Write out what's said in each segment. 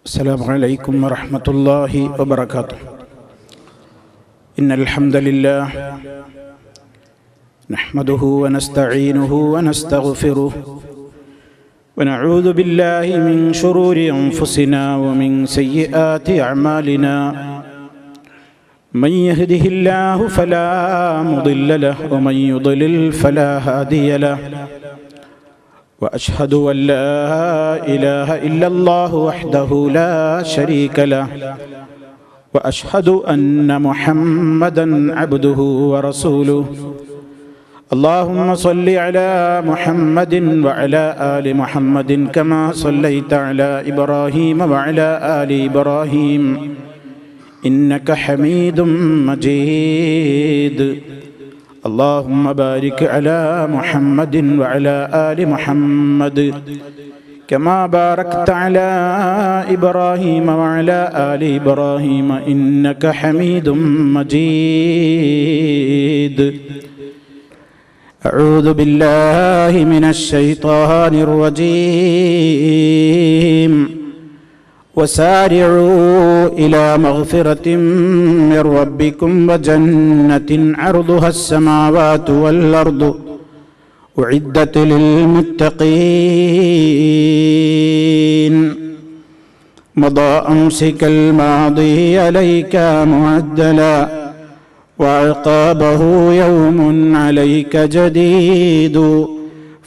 السلام عليكم ورحمة الله وبركاته. إن الحمد لله نحمده ونستعينه ونستغفره ونعوذ بالله من شرور أنفسنا ومن سيئات أعمالنا. من يهده الله فلا مضل له ومن يضلل فلا هادي له. وأشهد أن لا إله إلا الله وحده لا شريك له وأشهد أن محمدا عبده ورسوله. اللهم صل على محمد وعلى آل محمد كما صليت على إبراهيم وعلى آل إبراهيم إنك حميد مجيد. اللهم بارك على محمد وعلى آل محمد كما باركت على إبراهيم وعلى آل إبراهيم إنك حميد مجيد. أعوذ بالله من الشيطان الرجيم. وسارعوا إلى مغفرة من ربكم وجنة عرضها السماوات والأرض أعدت للمتقين. مضى أمسك الماضي عليك معدلا وعقابه يوم عليك جديد.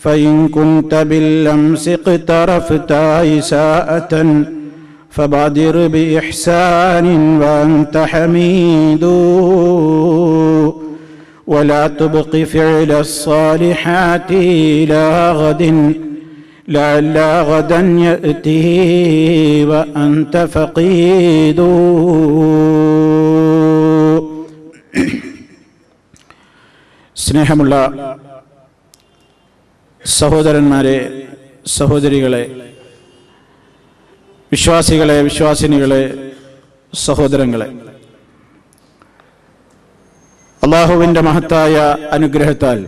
فإن كنت بالأمس اقترفت إساءة فبادر بإحسان وأنت حميد. ولا تبق فعل الصالحات إلى غد لعل غدا يأتي وأنت فقيد. സ്നേഹമുള്ള സഹോദരന്മാരെ, സഹോദരികളെ, വിശ്വാസികളെ, വിശ്വാസിനികളെ, സഹോദരങ്ങളെ, അല്ലാഹുവിൻ്റെ മഹത്തായ അനുഗ്രഹത്താൽ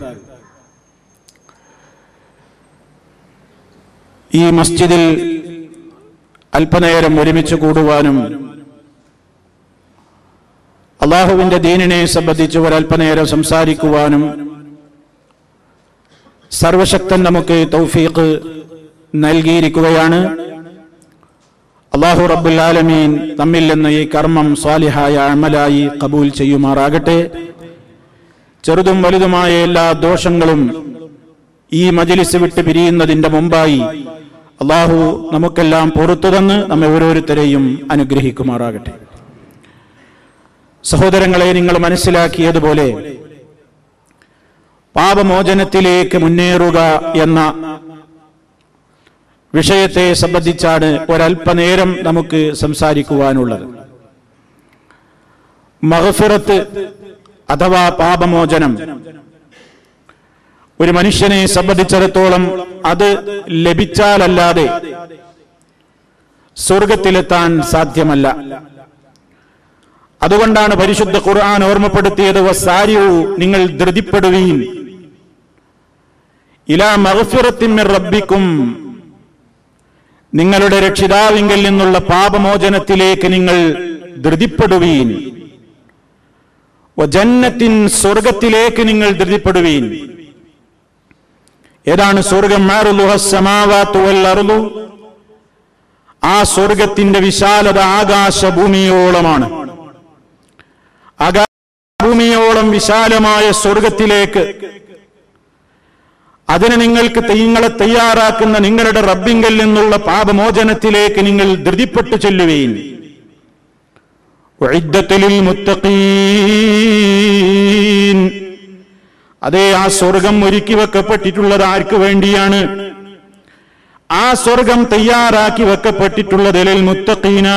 ഈ മസ്ജിദിൽ അല്പനേരം ഒരുമിച്ച് കൂടുവാനും അല്ലാഹുവിൻ്റെ ദീനിനെ സംബന്ധിച്ച് ഒരല്പനേരം സംസാരിക്കുവാനും സർവശക്തൻ നമുക്ക് തൗഫീഖ് നൽകിയിരിക്കുകയാണ്. അല്ലാഹു റബ്ബുൽ ആലമീൻ നമ്മിൽ നിന്ന് ഈ കർമ്മം സ്വാലിഹായ അമലായി കബൂൽ ചെയ്യുമാറാകട്ടെ. ചെറുതും വലുതുമായ എല്ലാ ദോഷങ്ങളും ഈ മജ്ലിസ് വിട്ട് പിരിയുന്നതിന്റെ മുമ്പായി അല്ലാഹു നമുക്കെല്ലാം പുറത്തു തന്ന് നമ്മെ ഓരോരുത്തരെയും അനുഗ്രഹിക്കുമാറാകട്ടെ. സഹോദരങ്ങളെ, നിങ്ങൾ മനസ്സിലാക്കിയതുപോലെ പാപമോചനത്തിലേക്ക് മുന്നേറുക എന്ന വിഷയത്തെ സംബന്ധിച്ചാണ് ഒരല്പനേരം നമുക്ക് സംസാരിക്കുവാനുള്ളത്. മഗ്ഫിറത്ത് അഥവാ പാപമോചനം ഒരു മനുഷ്യനെ സംബന്ധിച്ചിടത്തോളം അത് ലഭിച്ചാലല്ലാതെ സ്വർഗത്തിലെത്താൻ സാധ്യമല്ല. അതുകൊണ്ടാണ് പരിശുദ്ധ ഖുർആൻ ഓർമ്മപ്പെടുത്തിയത്, വസാരിഉ, നിങ്ങൾ ധൃതിപ്പെടുവീൻ, ഇലാ മഗ്ഫിറത്തിൻ മിർ റബ്ബിക്കും, നിങ്ങളുടെ രക്ഷിതാവിങ്കിൽ നിന്നുള്ള പാപമോചനത്തിലേക്ക് നിങ്ങൾ ധൃതിപ്പെടുവീൻ, വജന്നത്തിൻ, സ്വർഗത്തിലേക്ക് നിങ്ങൾ ധൃതിപ്പെടുവീൻ. ഏതാണ് സ്വർഗം? അർളുഹസ് സമാവാതു വൽ അർളു, ആ സ്വർഗത്തിന്റെ വിശാലത ആകാശഭൂമിയോളമാണ്. ആകാശഭൂമിയോളം വിശാലമായ സ്വർഗത്തിലേക്ക്, അതിന് നിങ്ങളെ തയ്യാറാക്കുന്ന നിങ്ങളുടെ റബ്ബിങ്കൽ നിന്നുള്ള പാപമോചനത്തിലേക്ക് നിങ്ങൾ ധൃതിപ്പെട്ടു ചെല്ലുവീൻ. ഉഇദ്ദത്തുൽ മുത്തഖീൻ, അതേ, ആ സ്വർഗം ഒരുക്കി വെക്കപ്പെട്ടിട്ടുള്ളത് ആർക്ക് വേണ്ടിയാണ്? ആ സ്വർഗം തയ്യാറാക്കി വെക്കപ്പെട്ടിട്ടുള്ളത് ലിൽ മുത്തഖീന,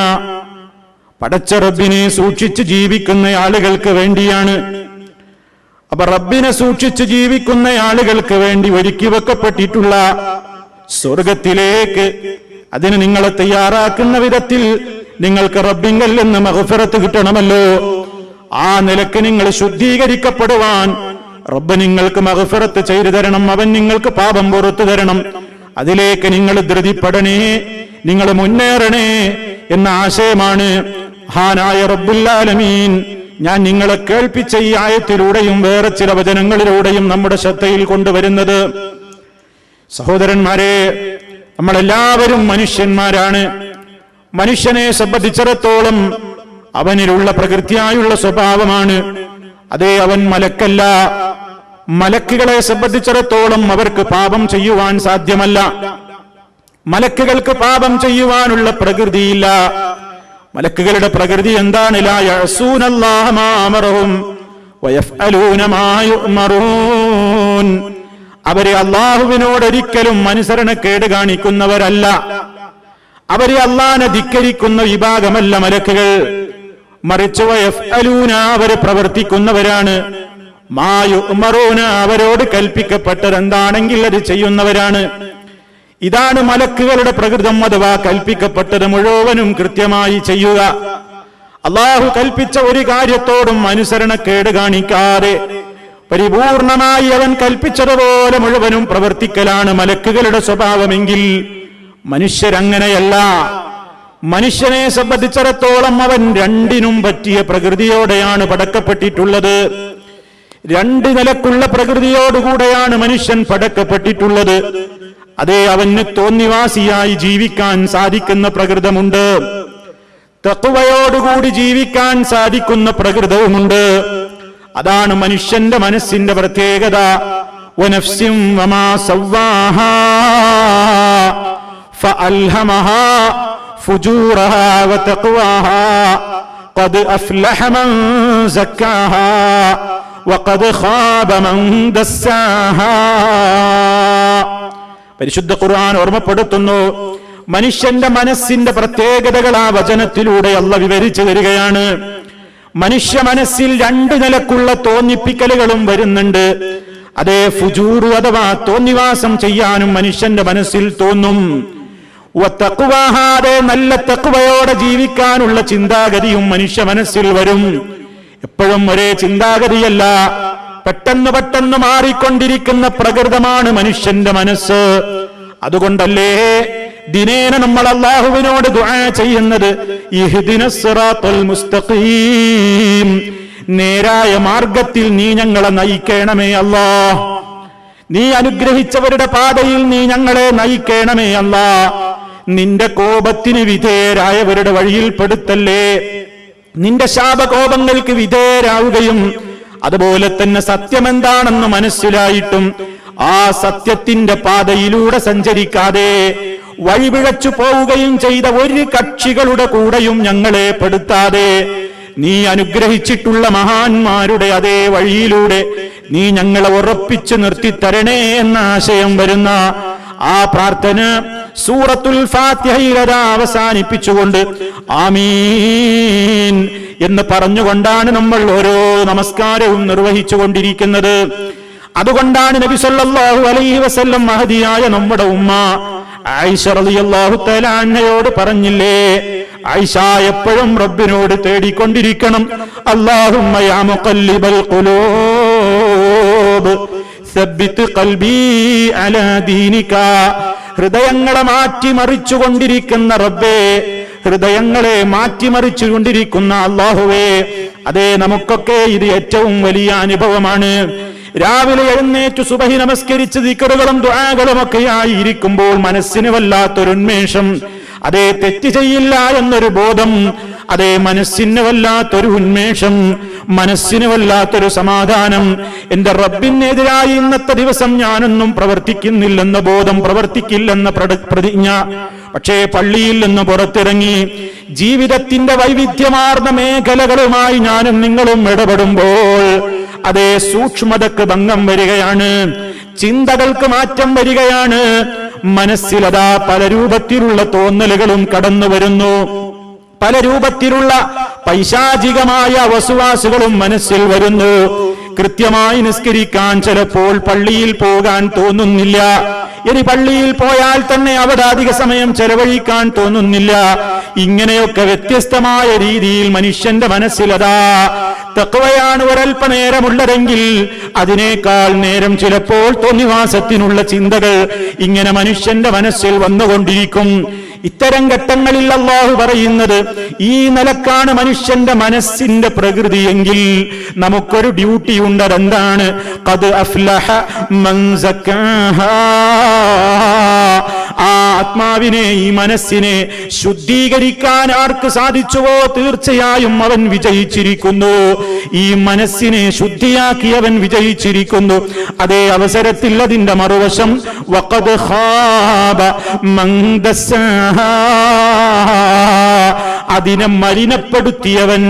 പടച്ച റബ്ബിനെ സൂക്ഷിച്ച് ജീവിക്കുന്ന ആളുകൾക്ക് വേണ്ടിയാണ്. അപ്പൊ റബ്ബിനെ സൂക്ഷിച്ച് ജീവിക്കുന്ന ആളുകൾക്ക് വേണ്ടി ഒരുക്കി വെക്കപ്പെട്ടിട്ടുള്ള സ്വർഗത്തിലേക്ക്, അതിന് നിങ്ങളെ തയ്യാറാക്കുന്ന വിധത്തിൽ നിങ്ങൾക്ക് റബ്ബിങ്കൽ നിന്ന് മഗ്ഫിറത്ത് കിട്ടണമല്ലോ. ആ നിലക്ക് നിങ്ങൾ ശുദ്ധീകരിക്കപ്പെടുവാൻ റബ്ബ് നിങ്ങൾക്ക് മഗ്ഫിറത്ത് ചെയ്തു തരണം, അവൻ നിങ്ങൾക്ക് പാപം പുറത്തു തരണം. അതിലേക്ക് നിങ്ങൾ ധൃതിപ്പെടണേ, നിങ്ങൾ മുന്നേറണേ എന്ന ആശയമാണ് മഹാനായ റബ്ബുൽ ആലമീൻ ഞാൻ നിങ്ങളെ കേൾപ്പിച്ച ഈ ആയത്തിലൂടെയും വേറെ ചില വചനങ്ങളിലൂടെയും നമ്മുടെ ശ്രദ്ധയിൽ കൊണ്ടുവരുന്നത്. സഹോദരന്മാരെ, നമ്മളെല്ലാവരും മനുഷ്യന്മാരാണ്. മനുഷ്യനെ സംബന്ധിച്ചിടത്തോളം അവനിലുള്ള പ്രകൃതിയായുള്ള സ്വഭാവമാണ്. അതേ, അവൻ മലക്കല്ല. മലക്കുകളെ സംബന്ധിച്ചിടത്തോളം അവർക്ക് പാപം ചെയ്യുവാൻ സാധ്യമല്ല. മലക്കുകൾക്ക് പാപം ചെയ്യുവാനുള്ള പ്രകൃതിയില്ല. മലക്കുകളുടെ പ്രകൃതി എന്താണ്? ലാ യഅസൂനല്ലാഹ മാ അമറഹും വയഫ്അലൂന മാ യുഅ്മറൂൻ. അവരെ അല്ലാഹുവിനോട് ഒരിക്കലും അനുസരണക്കേട് കാണിക്കുന്നവരല്ല. അവരെ അല്ലാഹുവിനെ ധിക്കരിക്കുന്ന വിഭാഗമല്ല മലക്കുകൾ. മറിച്ച് വയഫ്അലൂന, അവർ പ്രവർത്തിക്കുന്നവരാണ്. മാ യുഅ്മറൂന, അവരോട് കൽപ്പിക്കപ്പെട്ടത് എന്താണെങ്കിൽ അത് ചെയ്യുന്നവരാണ്. ഇതാണ് മലക്കുകളുടെ പ്രകൃതം, അഥവാ കൽപ്പിക്കപ്പെട്ടത് മുഴുവനും കൃത്യമായി ചെയ്യുക. അള്ളാഹു കൽപ്പിച്ച ഒരു കാര്യത്തോടും അനുസരണക്കേട് കാണിക്കാതെ പരിപൂർണമായി അവൻ കൽപ്പിച്ചതുപോലെ മുഴുവനും പ്രവർത്തിക്കലാണ് മലക്കുകളുടെ സ്വഭാവമെങ്കിൽ മനുഷ്യരങ്ങനെയല്ല. മനുഷ്യനെ സംബന്ധിച്ചിടത്തോളം അവൻ രണ്ടിനും പറ്റിയ പ്രകൃതിയോടെയാണ് പടക്കപ്പെട്ടിട്ടുള്ളത്. രണ്ട് നിലക്കുള്ള പ്രകൃതിയോടുകൂടെയാണ് മനുഷ്യൻ പടക്കപ്പെട്ടിട്ടുള്ളത്. അതേ, അവന് തോന്നിവാസിയായി ജീവിക്കാൻ സാധിക്കുന്ന പ്രകൃതമുണ്ട്, തഖ്വയോടുകൂടി ജീവിക്കാൻ സാധിക്കുന്ന പ്രകൃതവുമുണ്ട്. അതാണ് മനുഷ്യന്റെ മനസ്സിന്റെ പ്രത്യേകത. വനഫ്സിൻ വമാ സവ്വാഹാ ഫഅൽഹമഹാ ഫുജൂറഹാ വതഖ്വാഹാ ഖദ് അഫ്ലഹ മൻ സക്കാഹാ വഖദ് ഖാബ മൻ ദസ്സാഹാ. പരിശുദ്ധ ഖുർആൻ ഓർമ്മപ്പെടുത്തുന്നു, മനുഷ്യന്റെ മനസ്സിന്റെ പ്രത്യേകതകൾ ആ വചനത്തിലൂടെ അല്ലാഹു വിവരിച്ചു തരികയാണ്. മനുഷ്യ മനസ്സിൽ രണ്ട് നിലക്കുള്ള തോന്നിപ്പിക്കലുകളും വരുന്നുണ്ട്. അതേ, ഫുജൂർ അഥവാ തോന്നിവാസം ചെയ്യാനും മനുഷ്യന്റെ മനസ്സിൽ തോന്നും. വതഖ്വാഹാ, നല്ല തഖ്വയോടെ ജീവിക്കാനുള്ള ചിന്താഗതിയും മനുഷ്യ മനസ്സിൽ വരും. എപ്പോഴും ഒരേ ചിന്താഗതിയല്ല, പെട്ടെന്ന് പെട്ടെന്ന് മാറിക്കൊണ്ടിരിക്കുന്ന പ്രകൃതമാണ് മനുഷ്യന്റെ മനസ്സ്. അതുകൊണ്ടല്ലേ ദിനേന നമ്മൾ അല്ലാഹുവിനോട് ദുആ ചെയ്യുന്നത്, ഇഹ്ദിനസ് സിറാത്തൽ മുസ്തഖീം, നേരായ മാർഗത്തിൽ നീ ഞങ്ങളെ നയിക്കണമേ അല്ലാഹ്. നീ അനുഗ്രഹിച്ചവരുടെ പാതയിൽ നീ ഞങ്ങളെ നയിക്കണമേ അല്ലാഹ്. നിന്റെ കോപത്തിന് വിധേയരായവരുടെ വഴിയിൽ പെടുത്തല്ലേ. നിന്റെ ശാപകോപങ്ങൾക്ക് വിധേയരാവുകയും അതുപോലെ തന്നെ സത്യമെന്താണെന്ന് മനസ്സിലായിട്ടും ആ സത്യത്തിന്റെ പാതയിലൂടെ സഞ്ചരിക്കാതെ വഴിപിഴച്ചു പോവുകയും ചെയ്ത ഒരു കക്ഷികളുടെ കൂടെയും ഞങ്ങളെ പെടുത്താതെ നീ അനുഗ്രഹിച്ചിട്ടുള്ള മഹാന്മാരുടെ അതേ വഴിയിലൂടെ നീ ഞങ്ങളെ ഉറപ്പിച്ചു നിർത്തിത്തരണേ എന്ന ആശയം വരുന്ന ആ പ്രാർത്ഥന സൂറത്തുൽ ഫാത്തിഹയിൽ അവസാനിപ്പിച്ചുകൊണ്ട് ആമീൻ എന്ന് പറഞ്ഞുകൊണ്ടാണ് നമ്മൾ ഓരോ നമസ്കാരവും നിർവഹിച്ചു കൊണ്ടിരിക്കുന്നത്. അതുകൊണ്ടാണ് നബി സല്ലല്ലാഹു അലൈഹി വസല്ലം മഹദിയായ നമ്മുടെ ഉമ്മ ആയിഷ റളിയല്ലാഹു തആല അൻഹയോട് പറഞ്ഞില്ലേ, ആയിഷ എപ്പോഴും റബ്ബിനോട് തേടിക്കൊണ്ടിരിക്കണം, അല്ലാഹുമ്മ യാ മുഖല്ലിബൽ ഖുലൂബ് സബ്ബിത് ഖൽബി അലാ ദീനിക. ഹൃദയങ്ങളെ മാറ്റിമറിച്ചുകൊണ്ടിരിക്കുന്ന റബ്ബേ, ഹൃദയങ്ങളെ മാറ്റിമറിച്ചുകൊണ്ടിരിക്കുന്ന അല്ലാഹുവേ, അതേ നമുക്കൊക്കെ ഇത് ഏറ്റവും വലിയ അനുഭവമാണ്. രാവിലെ എഴുന്നേറ്റ് സുബഹി നമസ്കരിച്ച് ദിക്റുകളും ദുആകളും ഒക്കെയായി ഇരിക്കുമ്പോൾ മനസ്സിന് വല്ലാത്തൊരു ഉന്മേഷം, അതേ തെറ്റ് ചെയ്യില്ല എന്നൊരു ബോധം, അതേ മനസ്സിന് വല്ലാത്തൊരു ഉന്മേഷം, മനസ്സിന് വല്ലാത്തൊരു സമാധാനം. എന്റെ റബ്ബിനെതിരായി ഇന്നത്തെ ദിവസം ഞാനൊന്നും പ്രവർത്തിക്കുന്നില്ലെന്ന ബോധം, പ്രവർത്തിക്കില്ലെന്ന പ്രതിജ്ഞ. പക്ഷേ പള്ളിയിൽ നിന്ന് പുറത്തിറങ്ങി ജീവിതത്തിന്റെ വൈവിധ്യമാർന്ന മേഖലകളുമായി ഞാനും നിങ്ങളും ഇടപെടുമ്പോൾ അതേ സൂക്ഷ്മതക്ക് ഭംഗം വരികയാണ്, ചിന്തകൾക്ക് മാറ്റം വരികയാണ്. മനസ്സിലതാ പല രൂപത്തിലുള്ള തോന്നലുകളും കടന്നു വരുന്നു, പല രൂപത്തിലുള്ള പൈശാചികമായ വസുവാസുകളും മനസ്സിൽ വരുന്നു. കൃത്യമായി നിസ്കരിക്കാൻ ചിലപ്പോൾ പള്ളിയിൽ പോകാൻ തോന്നുന്നില്ല. ഇനി പള്ളിയിൽ പോയാൽ തന്നെ അവിടെ അധിക സമയം ചെലവഴിക്കാൻ തോന്നുന്നില്ല. ഇങ്ങനെയൊക്കെ വ്യത്യസ്തമായ രീതിയിൽ മനുഷ്യന്റെ മനസ്സിലതാ തഖ്വയാണ് ഒരൽപ്പനേരമുള്ളതെങ്കിൽ അതിനേക്കാൾ നേരം ചിലപ്പോൾ തോന്നിവാസത്തിനുള്ള ചിന്തകൾ ഇങ്ങനെ മനുഷ്യന്റെ മനസ്സിൽ വന്നുകൊണ്ടിരിക്കും. ഇത്തരം ഘട്ടങ്ങളിൽ അല്ലാഹു പറയുന്നത് ഈ നിലക്കാണ് മനുഷ്യന്റെ മനസ്സിന്റെ പ്രകൃതിയെങ്കിൽ നമുക്കൊരു ഡ്യൂട്ടി ഉണ്ട്. അതെന്താണ്? ഖദ് അഫ്ലഹ മൻ സക്കാഹാ. ആ ആത്മാവിനെ, ഈ മനസ്സിനെ ശുദ്ധീകരിക്കാൻ ആർക്ക് സാധിച്ചുവോ തീർച്ചയായും അവൻ വിജയിച്ചിരിക്കുന്നു. ഈ മനസ്സിനെ ശുദ്ധിയാക്കിയവൻ വിജയിച്ചിരിക്കുന്നു. അതേ അവസരത്തിൽ അതിന്റെ മറുവശം വഖദ് ഖാബ മൻ ദസ്സാഹാ. അതിനെ മലിനപ്പെടുത്തിയവൻ,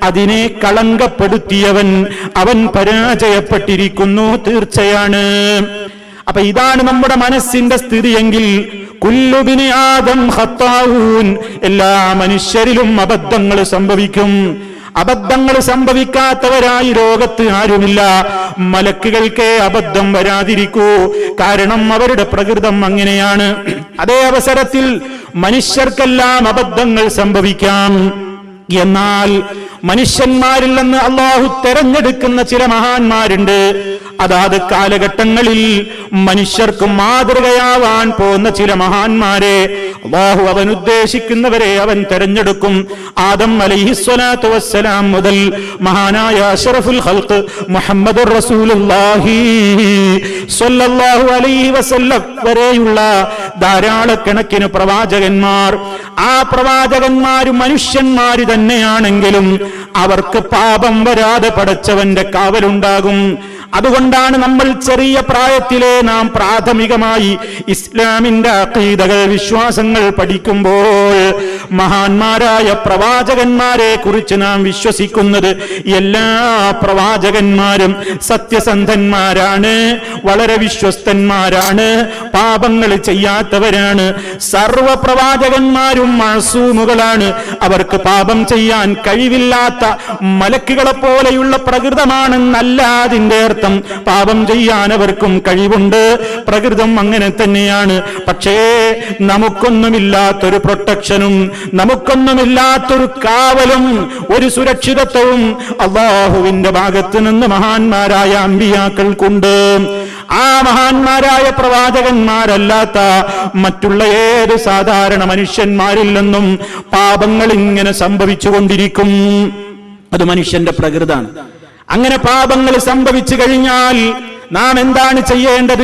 അതിനെ കളങ്കപ്പെടുത്തിയവൻ, അവൻ പരാജയപ്പെട്ടിരിക്കുന്നു തീർച്ചയാണ്. അപ്പൊ ഇതാണ് നമ്മുടെ മനസ്സിന്റെ സ്ഥിതിയെങ്കിൽ കുല്ലു ബിനി ആദം ഖത്താഊൻ, എല്ലാ മനുഷ്യരിലും അബദ്ധങ്ങൾ സംഭവിക്കും. അബദ്ധങ്ങൾ സംഭവിക്കാത്തവരായി ലോകത്ത് ആരുമില്ല. മലക്കുകൾക്കേ അബദ്ധം വരാതിരിക്കൂ, കാരണം അവരുടെ പ്രകൃതം അങ്ങനെയാണ്. അതേ അവസരത്തിൽ മനുഷ്യർക്കെല്ലാം അബദ്ധങ്ങൾ സംഭവിക്കാം. എന്നാൽ മനുഷ്യന്മാരിൽ നിന്ന് അള്ളാഹു തെരഞ്ഞെടുക്കുന്ന ചില മഹാന്മാരുണ്ട്. അതാത് കാലഘട്ടങ്ങളിൽ മനുഷ്യർക്ക് മാതൃകയാവാൻ പോകുന്ന ചില മഹാന്മാരെ അള്ളാഹു അവൻ ഉദ്ദേശിക്കുന്നവരെ അവൻ തെരഞ്ഞെടുക്കും. ആദം അലൈഹിസ്സലാത്തു വസ്സലാം മുതൽ മഹാനായ അഷ്റഫുൽ ഖൽഖ് മുഹമ്മദുർ റസൂലുള്ളാഹി സ്വല്ലല്ലാഹു അലൈഹി വസല്ലം വരെയുള്ള ധാരാളക്കണക്കിന് പ്രവാചകന്മാർ. ആ പ്രവാചകന്മാരും മനുഷ്യന്മാര് തന്നെയാണെങ്കിലും അവർക്ക് പാപം വരാതെ പടച്ചവന്റെ കാവലുണ്ടാകും. അതുകൊണ്ടാണ് നമ്മൾ ചെറിയ പ്രായത്തിലെ നാം പ്രാഥമികമായി ഇസ്ലാമിന്റെ അഖീദകൾ, വിശ്വാസങ്ങൾ പഠിക്കുമ്പോൾ മഹാന്മാരായ പ്രവാചകന്മാരെ കുറിച്ച് നാം വിശ്വസിക്കുന്നത് എല്ലാ പ്രവാചകന്മാരും സത്യസന്ധന്മാരാണ്, വളരെ വിശ്വസ്തന്മാരാണ്, പാപങ്ങൾ ചെയ്യാത്തവരാണ്. സർവ പ്രവാചകന്മാരും മഅസൂമുകളാണ്. അവർക്ക് പാപം ചെയ്യാൻ കഴിവില്ലാത്ത മലക്കുകളെ പോലെയുള്ള പ്രകൃതമാണെന്നല്ല അതിന്റെ അർത്ഥം. പാപം ചെയ്യാൻ അവർക്കും കഴിവുണ്ട്, പ്രകൃതം അങ്ങനെ തന്നെയാണ്. പക്ഷേ നമുക്കൊന്നുമില്ലാത്തൊരു പ്രൊട്ടക്ഷനും, നമുക്കൊന്നുമില്ലാത്തൊരു കാവലും, ഒരു സുരക്ഷിതത്വവും അല്ലാഹുവിന്റെ ഭാഗത്ത് നിന്ന് മഹാന്മാരായ അമ്പിയാക്കൾക്കുണ്ട്. ആ മഹാന്മാരായ പ്രവാചകന്മാരല്ലാത്ത മറ്റുള്ള ഏത് സാധാരണ മനുഷ്യന്മാരിൽ നിന്നും പാപങ്ങൾ ഇങ്ങനെ സംഭവിച്ചുകൊണ്ടിരിക്കും. അത് മനുഷ്യന്റെ പ്രകൃതാണ്. അങ്ങനെ പാപങ്ങൾ സംഭവിച്ചു കഴിഞ്ഞാൽ നാം എന്താണ് ചെയ്യേണ്ടത്?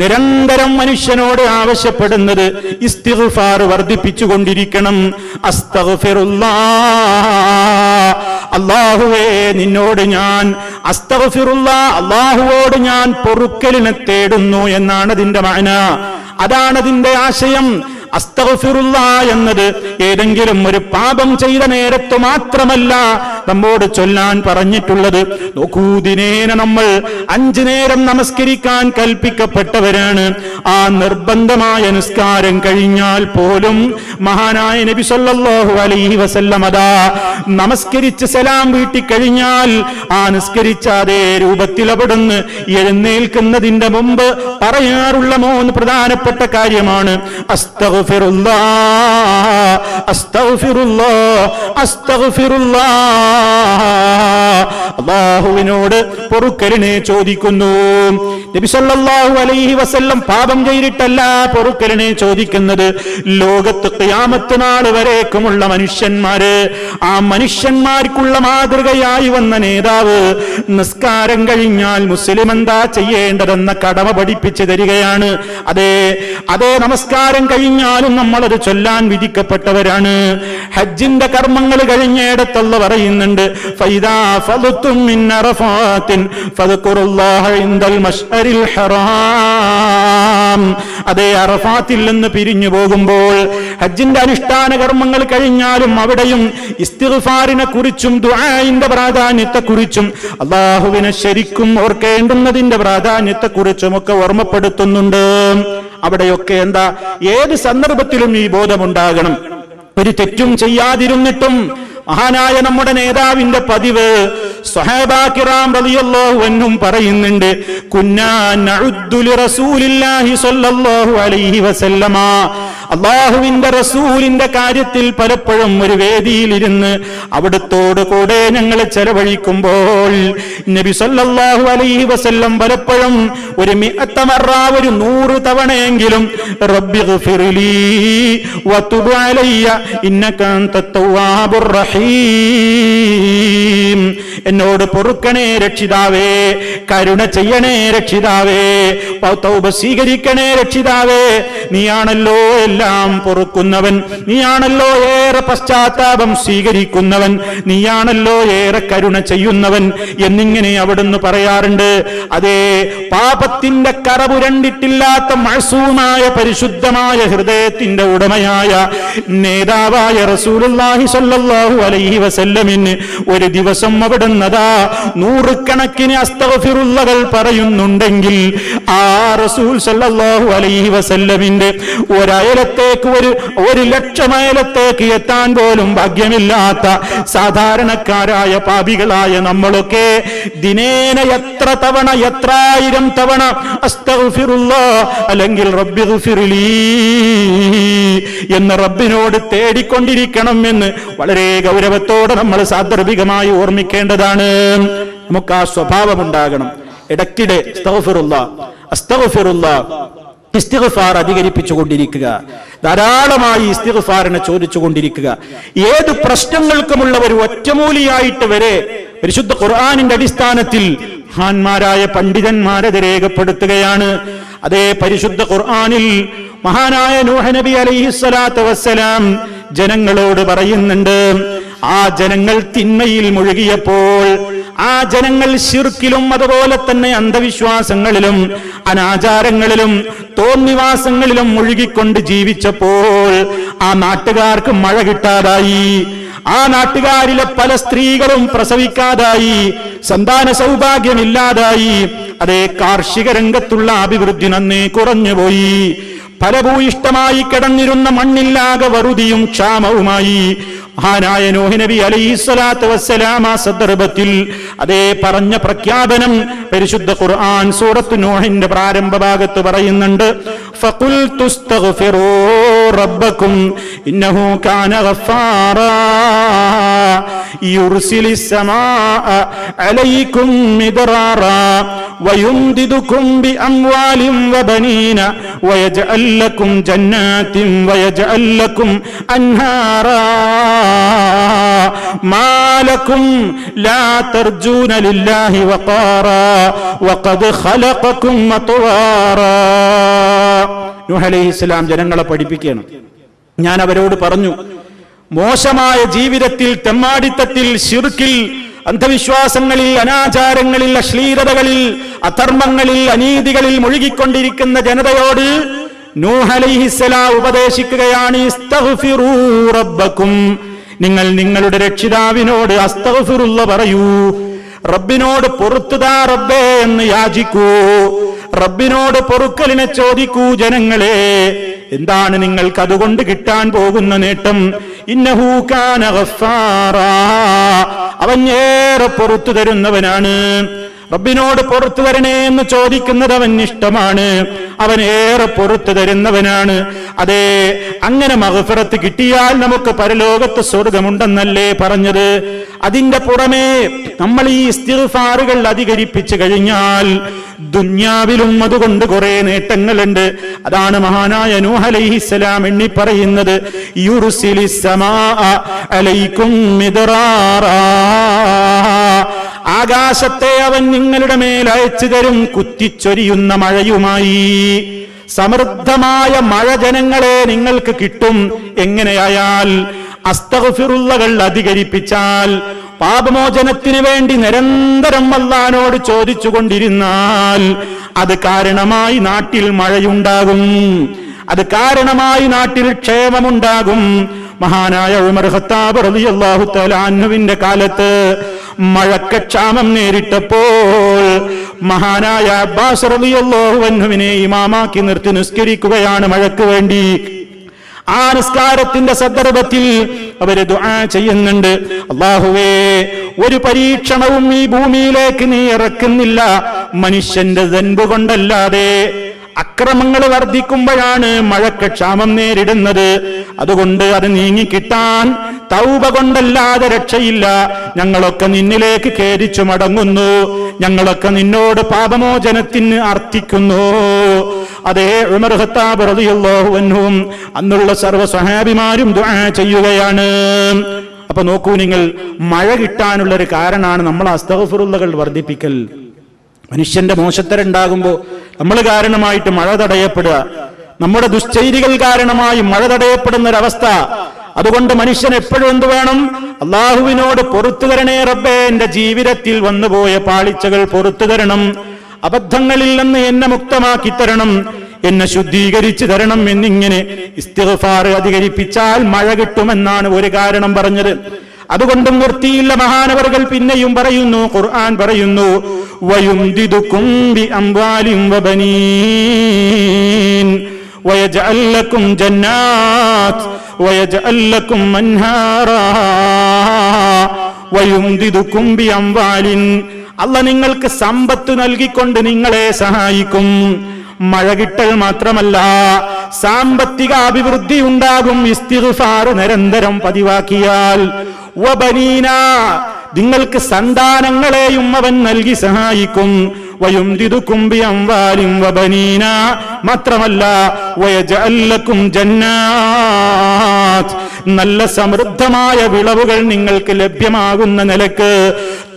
നിരന്തരം മനുഷ്യനോട് ആവശ്യപ്പെടുന്നത് ഇസ്തിഗ്ഫാർ വർദ്ധിപ്പിച്ചുകൊണ്ടിരിക്കണം. അസ്തഗ്ഫിറുല്ലാഹ്, അല്ലാഹുവേ നിന്നോട് ഞാൻ അസ്തഗ്ഫിറുല്ലാഹ്, അല്ലാഹുവോട് ഞാൻ പൊറുക്കലിനെ തേടുന്നു എന്നാണ് അതിന്റെ മഅന. അതാണ് അതിന്റെ ആശയം. അസ്തഗ്ഫിറുല്ലാഹ് എന്നത് ഏതെങ്കിലും ഒരു പാപം ചെയ്ത നേരത്ത് മാത്രമല്ല നമ്മോട് ചൊല്ലാൻ പറഞ്ഞിട്ടുള്ളത്. നോക്കൂ, ദിനേന നമ്മൾ 5 നേരം നമസ്കരിക്കാൻ കൽപ്പിക്കപ്പെട്ടവരാണ്. ആ നിർബന്ധമായ നിസ്കാരം കഴിഞ്ഞാൽ പോലും മഹാനായ നബി സല്ലല്ലാഹു അലൈഹി വസല്ലം അതാ നമസ്കരിച്ച് സലാം വീട്ടിക്കഴിഞ്ഞാൽ ആ നിസ്കരിച്ച അതേ രൂപത്തിൽ അവിടുന്ന് എഴുന്നേൽക്കുന്നതിന്റെ മുമ്പ് പറയാറുള്ള 3 പ്രധാനപ്പെട്ട കാര്യമാണ് അസ്തഗ്ഫിറുല്ലാഹ്, അസ്തഗ്ഫിറുല്ലാഹ്, അസ്തഗ്ഫിറുല്ലാഹ്. അല്ലാഹുവിനോട് പൊറുക്കലിനെ ചോദിക്കുന്നു. നബി സല്ലല്ലാഹു അലൈഹി വസല്ലം പാപം ചെയ്തിട്ടല്ല പൊറുക്കലിനെ ചോദിക്കുന്നത്. ലോകത്ത് ഖിയാമത്ത് നാൾ വരേക്കുമുള്ള മനുഷ്യന്മാര്, ആ മനുഷ്യന്മാർക്കുള്ള മാതൃകയായി വന്ന നേതാവ് നിസ്കാരം കഴിഞ്ഞാൽ മുസ്ലിം എന്താ ചെയ്യേണ്ടതെന്ന കടമ പഠിപ്പിച്ചു തരികയാണ്. അതേ നമസ്കാരം കഴിഞ്ഞാലും നമ്മളത് ചൊല്ലാൻ വിധിക്കപ്പെട്ടവരാണ്. ഹജ്ജിന്റെ കർമ്മങ്ങൾ കഴിഞ്ഞിടത്തുള്ള പറയുന്നുണ്ട് ഫൈദാ ഫളതും മിൻ അറഫാത്തിൻ ഫദ്കുറുല്ലാഹ ഇൻദൽ മശ്അരിൽ ഹറാം. അതേ അറഫാത്തിൽ നിന്ന് പിരിഞ്ഞു പോകുമ്പോൾ ഹജ്ജിന്റെ അനുഷ്ഠാന കർമ്മങ്ങൾ കഴിഞ്ഞാലും അവിടെയും ഇസ്തിഗ്ഫാറിനെ കുറിച്ചും ദുആഇന്റെ പ്രാധാന്യത്തെക്കുറിച്ചും അല്ലാഹുവിനെ ശരിക്കും ഓർക്കേണ്ടുന്നതിന്റെ പ്രാധാന്യത്തെക്കുറിച്ചും ഒക്കെ ഓർമ്മപ്പെടുത്തുന്നുണ്ട്. അവിടെയൊക്കെ എന്താ, ഏത് സന്ദർഭത്തിലും ഈ ബോധമുണ്ടാകണം. ഒരു തെറ്റും ചെയ്യാതിരുന്നിട്ടും മഹാനായ നമ്മുടെ നേതാവിന്റെ പതിവ് സ്വഹാബാ കിറാം റളിയല്ലാഹു അൻഹും പറയുന്നുണ്ട്, കുന്നാ നഉദ്ദു ലിറസൂലില്ലാഹി സ്വല്ലല്ലാഹു അലൈഹി വസല്ലമ, അല്ലാഹുവിന്റെ റസൂലിന്റെ കാര്യത്തിൽ പലപ്പോഴും ഒരു വേദിയിലിരുന്ന് അവിടുത്തോട് കൂടെ ഞങ്ങൾ ചെലവഴിക്കുമ്പോൾ നബി സല്ലല്ലാഹു അലൈഹി വസല്ലം പലപ്പോഴും ഒരു 100 തവണയെങ്കിലും റബ്ബിഗ്ഫിർലി വതുബ് അലയ്യ ഇന്നക അൻതത് തവ്വാബുർ റഹീം, എന്നോട് പൊറുക്കണേ രക്ഷിതാവേ, കരുണ ചെയ്യണേ രക്ഷിതാവേ, തൗബ സ്വീകരിക്കണേ രക്ഷിതാവേ, നീയാണല്ലോ എല്ലാം പൊറുക്കുന്നവൻ, നീയാണല്ലോ ഏറെ പശ്ചാത്താപം സ്വീകരിക്കുന്നവൻ, നീയാണല്ലോ ഏറെ കരുണ ചെയ്യുന്നവൻ എന്നിങ്ങനെ അവിടുന്ന് പറയാറുണ്ട്. അതേ, പാപത്തിന്റെ കറപുരണ്ടിട്ടില്ലാത്ത മഅസൂമായ പരിശുദ്ധമായ ഹൃദയത്തിന്റെ ഉടമയായ നേതാവായ റസൂലുള്ളാഹി സ്വല്ലല്ലാഹു അലൈഹി വസല്ലമിന് ഒരു ദിവസം അവിടുന്നതാ 100 കണക്കിന് അസ്തഗ്ഫിറുള്ളകൾ പറയുന്നുണ്ടെങ്കിൽ ആ റസൂൽ സ്വല്ലല്ലാഹു അലൈഹി വസല്ലമിന്റെ ഒരയലത്തേക്ക് ഒരു ലക്ഷം അയലത്തേക്ക് എത്താൻ പോലും ഭാഗ്യമില്ലാത്ത സാധാരണക്കാരായ പാപികളായ നമ്മളൊക്കെ ദിനേന എത്ര തവണ, എത്രായിരം തവണ അസ്തഗ്ഫിറുല്ലാഹ് അല്ലെങ്കിൽ റബ്ബിഗ്ഫിർലി എന്ന് റബ്ബിനോട് തേടിക്കൊണ്ടിരിക്കണം എന്ന് വളരെ ഗൗരവത്തോടെ നമ്മൾ സാന്ദർഭികമായി ഓർമ്മിക്കേണ്ടതാണ്. നമുക്ക് ആ സ്വഭാവമുണ്ടാകണം. ഇടയ്ക്കിടെ അസ്തഗ്ഫിറുല്ലാഹ് ഇസ്തിഗ്ഫാർ അധികരിപ്പിച്ചുകൊണ്ടിരിക്കുക, ധാരാളമായി ഇസ്തിഗ്ഫാറിനെ ചോദിച്ചുകൊണ്ടിരിക്കുക. ഏത് പ്രശ്നങ്ങൾക്കുമുള്ള ഒരു ഒറ്റമൂലിയായിട്ട് വരെ പരിശുദ്ധ ഖുർആനിന്റെ അടിസ്ഥാനത്തിൽ മഹാന്മാരായ പണ്ഡിതന്മാരത് രേഖപ്പെടുത്തുകയാണ്. അതേ, പരിശുദ്ധ ഖുർആനിൽ മഹാനായ നൂഹ് നബി അലൈഹിസ്സലാത്തു വസ്സലാം ജനങ്ങളോട് പറയുന്നുണ്ട്, ആ ജനങ്ങൾ തിന്മയിൽ മുഴുകിയപ്പോൾ, ആ ജനങ്ങൾ ശിർക്കിലും അതുപോലെ തന്നെ അന്ധവിശ്വാസങ്ങളിലും അനാചാരങ്ങളിലും തോന്നിവാസങ്ങളിലും മുഴുകിക്കൊണ്ട് ജീവിച്ചപ്പോൾ ആ നാട്ടുകാർക്ക് മഴ കിട്ടാതായി, ആ നാട്ടുകാരിലെ പല സ്ത്രീകളും പ്രസവിക്കാതായി, സന്താന സൗഭാഗ്യമില്ലാതായി. അതേ, കാർഷിക രംഗത്തുള്ള അഭിവൃദ്ധി നന്നേ കുറഞ്ഞുപോയി. ഫലഭൂയിഷ്ടമായി കിടന്നിരുന്ന മണ്ണില്ലാകെ വറുതിയും ക്ഷാമവുമായി. മഹാനായ നൂഹ് നബി അലൈഹിസ്സലാത്തു വസ്സലാം ആ സന്ദർഭത്തിൽ അതേ പറഞ്ഞ പ്രഖ്യാപനം പരിശുദ്ധ ഖുർആൻ സൂറത്ത് നൂഹിന്റെ പ്രാരംഭ ഭാഗത്ത് പറയുന്നുണ്ട്. ഫഖുൽതു ഇസ്തഗ്ഫിറൂ റബ്ബക്കും ഇന്നഹു കാന ഗഫാറാ യുർസിലിസ് സമാഅ അലൈക്കും മിദ്റാറാ വയുംദിദുക്കും ബിഅംവാലിൻ വബനീന വയജ്അൽ ലക്കും ജന്നാത്തിൻ വയജ്അൽ ലക്കും അൻഹാറാ മാ ലക്കും ലാ തർജൂന ലില്ലാഹി വഖാറാ വഖദ് ഖലഖക്കും അത്വാറാ. നൂഹ് അലൈഹിസ്സലാം ജനങ്ങളെ പഠിപ്പിക്കുകയാണ്. ഞാൻ അവരോട് പറഞ്ഞു, മോശമായ ജീവിതത്തിൽ, തെമ്മാടിത്തത്തിൽ, ശിർക്കിൽ, അന്ധവിശ്വാസങ്ങളിൽ, അനാചാരങ്ങളിൽ, അശ്ലീലതകളിൽ, അധർമ്മങ്ങളിൽ, അനീതികളിൽ മുഴുകിക്കൊണ്ടിരിക്കുന്ന ജനതയോട് നൂഹ് അലൈഹിസ്സലാം ഉപദേശിക്കുകയാണ്, ഇസ്തഗ്ഫിറൂ റബ്ബക്കും, നിങ്ങൾ നിങ്ങളുടെ രക്ഷിതാവിനോട് അസ്തഗ്ഫിറുള്ള പറയൂ, റബ്ബിനോട് പൊറുത്തുതാ റബ്ബേ എന്ന് യാചിക്കൂ, റബ്ബിനോട് പൊറുക്കലിനെ ചോദിക്കൂ. ജനങ്ങളെ, എന്താണ് നിങ്ങൾക്ക് അതുകൊണ്ട് കിട്ടാൻ പോകുന്ന നേട്ടം? ഇന്നഹു കാന ഗഫാറാ, അവൻ ഏറെ പൊറുത്തു തരുന്നവനാണ്. റബ്ബിനോട് പൊറുത്തു തരണേ എന്ന് ചോദിക്കുന്നത് അവൻ ഇഷ്ടമാണ്, അവൻ ഏറെ പൊറുത്തു തരുന്നവനാണ്. അതേ, അങ്ങനെ മഗ്ഫിറത്ത് കിട്ടിയാൽ നമുക്ക് പരലോകത്ത് സ്വർഗമുണ്ടെന്നല്ലേ പറഞ്ഞത്. അതിന്റെ പുറമേ നമ്മൾ ഈ ഇസ്തിഗ്ഫാറുകൾ അധികരിപ്പിച്ചു കഴിഞ്ഞാൽ ദുന്യാവിലും അതുകൊണ്ട് കുറെ നേട്ടങ്ങളുണ്ട്. അതാണ് മഹാനായ നൂഹ് അലൈഹിസ്സലാം എണ്ണി പറയുന്നത്, യുർസിലിസ് സമാഅ അലൈക്കും മിദ്റാറാ, ആകാശത്തെ അവൻ നിങ്ങളുടെ മേൽ അയച്ചു തരും കുത്തിച്ചൊരിയുന്ന മഴയുമായി. സമൃദ്ധമായ മഴ ജനങ്ങളെ നിങ്ങൾക്ക് കിട്ടും. എങ്ങനെയായാൽ അസ്തഗ്ഫിറുള്ളകൾ അധികരിപ്പിച്ചാൽ, പാപമോചനത്തിന് വേണ്ടി നിരന്തരം അല്ലാഹുവോട് ചോദിച്ചുകൊണ്ടിരുന്നാൽ അത് കാരണമായി നാട്ടിൽ മഴയുണ്ടാകും, അത് കാരണമായി നാട്ടിൽ ക്ഷേമമുണ്ടാകും. മഹാനായ ഉമർ ഖത്താബ് റളിയല്ലാഹു തആല അൻഹുവിന്റെ കാലത്ത് മഴക്കക്ഷാമം നേരിട്ടപ്പോൾ മഹാനായ അബ്ബാസ് റളിയല്ലാഹു അൻഹുവിനെ ഇമാമാക്കി നിർത്തി നിസ്കരിക്കുകയാണ് മഴയ്ക്ക് വേണ്ടി. ആ നിസ്കാരത്തിന്റെ സന്ദർഭത്തിൽ അവര് ദുആ ചെയ്യുന്നുണ്ട്, അല്ലാഹുവേ, ഒരു പരീക്ഷണവും ഈ ഭൂമിയിലേക്ക് നീ ഇറക്കുന്നില്ല മനുഷ്യന്റെ ദൻബ് കൊണ്ടല്ലാതെ. അക്രമങ്ങൾ വർദ്ധിക്കുമ്പോഴാണ് മഴക്ക് ക്ഷാമം നേരിടുന്നത്. അതുകൊണ്ട് അത് നീങ്ങിക്കിട്ടാൻ തൗബ കൊണ്ടല്ലാതെ രക്ഷയില്ല. ഞങ്ങളൊക്കെ നിന്നിലേക്ക് ഖേദിച്ചു മടങ്ങുന്നു, ഞങ്ങളൊക്കെ നിന്നോട് പാപമോചനത്തിന് അർത്ഥിക്കുന്നു. അതേ ഉമർ ഖത്താബ് റളിയല്ലാഹു അൻഹും അന്നുള്ള സർവ്വ സ്വഹാബിമാരും ദുആ ചെയ്യുകയാണ്. അപ്പൊ നോക്കൂ നിങ്ങൾ, മഴ കിട്ടാനുള്ളൊരു കാരണമാണ് നമ്മൾ അസ്തഗ്ഫിറുള്ളകൾ വർദ്ധിപ്പിക്കൽ. മനുഷ്യന്റെ മോശത്തരുണ്ടാകുമ്പോൾ നമ്മൾ കാരണമായിട്ട് മഴ തടയപ്പെടുക, നമ്മുടെ ദുശ്ചൈരികൾ കാരണമായി മഴ തടയപ്പെടുന്ന ഒരവസ്ഥ. അതുകൊണ്ട് മനുഷ്യൻ എപ്പോഴും എന്ത് വേണം? അള്ളാഹുവിനോട് പൊറുത്തു തരണേ റബ്ബേ, എന്റെ ജീവിതത്തിൽ വന്നുപോയ പാളിച്ചകൾ പൊറുത്തു തരണം, അബദ്ധങ്ങളിൽ നിന്ന് എന്നെ മുക്തമാക്കി തരണം, എന്നെ ശുദ്ധീകരിച്ചു തരണം എന്നിങ്ങനെ ഇസ്തിഗ്ഫാർ അധികരിപ്പിച്ചാൽ മഴ കിട്ടുമെന്നാണ് ഒരു കാരണം പറഞ്ഞത്. അതുകൊണ്ടും നിർത്തിയില്ല മഹാനവറുകൾ പിന്നെയും പറയുന്നു, ഖുർആൻ പറയുന്നു, വയുംദിദുകും ബിഅംവാലിൻ വബനീൻ വയജ്അൽ ലക്കും ജന്നാത്ത് വയജ്അൽ ലക്കും അൻഹാറാ വയുംദിദുകും ബിഅംവാലിൻ. അല്ലാഹ് നിങ്ങൾക്ക് സമ്പത്ത് നൽകിക്കൊണ്ട് നിങ്ങളെ സഹായിക്കും. മഴ കിട്ടൽ മാത്രമല്ല, സാമ്പത്തിക അഭിവൃദ്ധി ഉണ്ടാകും ഇസ്തിഗ്ഫാർ നിരന്തരം പതിവാക്കിയാൽ. വബനീന, നിങ്ങൾക്ക് സന്താനങ്ങളെയും അവൻ നൽകി സഹായിക്കും. വയുംദിദുകും ബിഅംവാലിൻ വബനീന, മാത്രമല്ല വയജ്അൽ ലക്കും ജന്നാത്ത്, നല്ല സമൃദ്ധമായ വിളവുകൾ നിങ്ങൾക്ക് ലഭ്യമാകുന്ന നിലക്ക്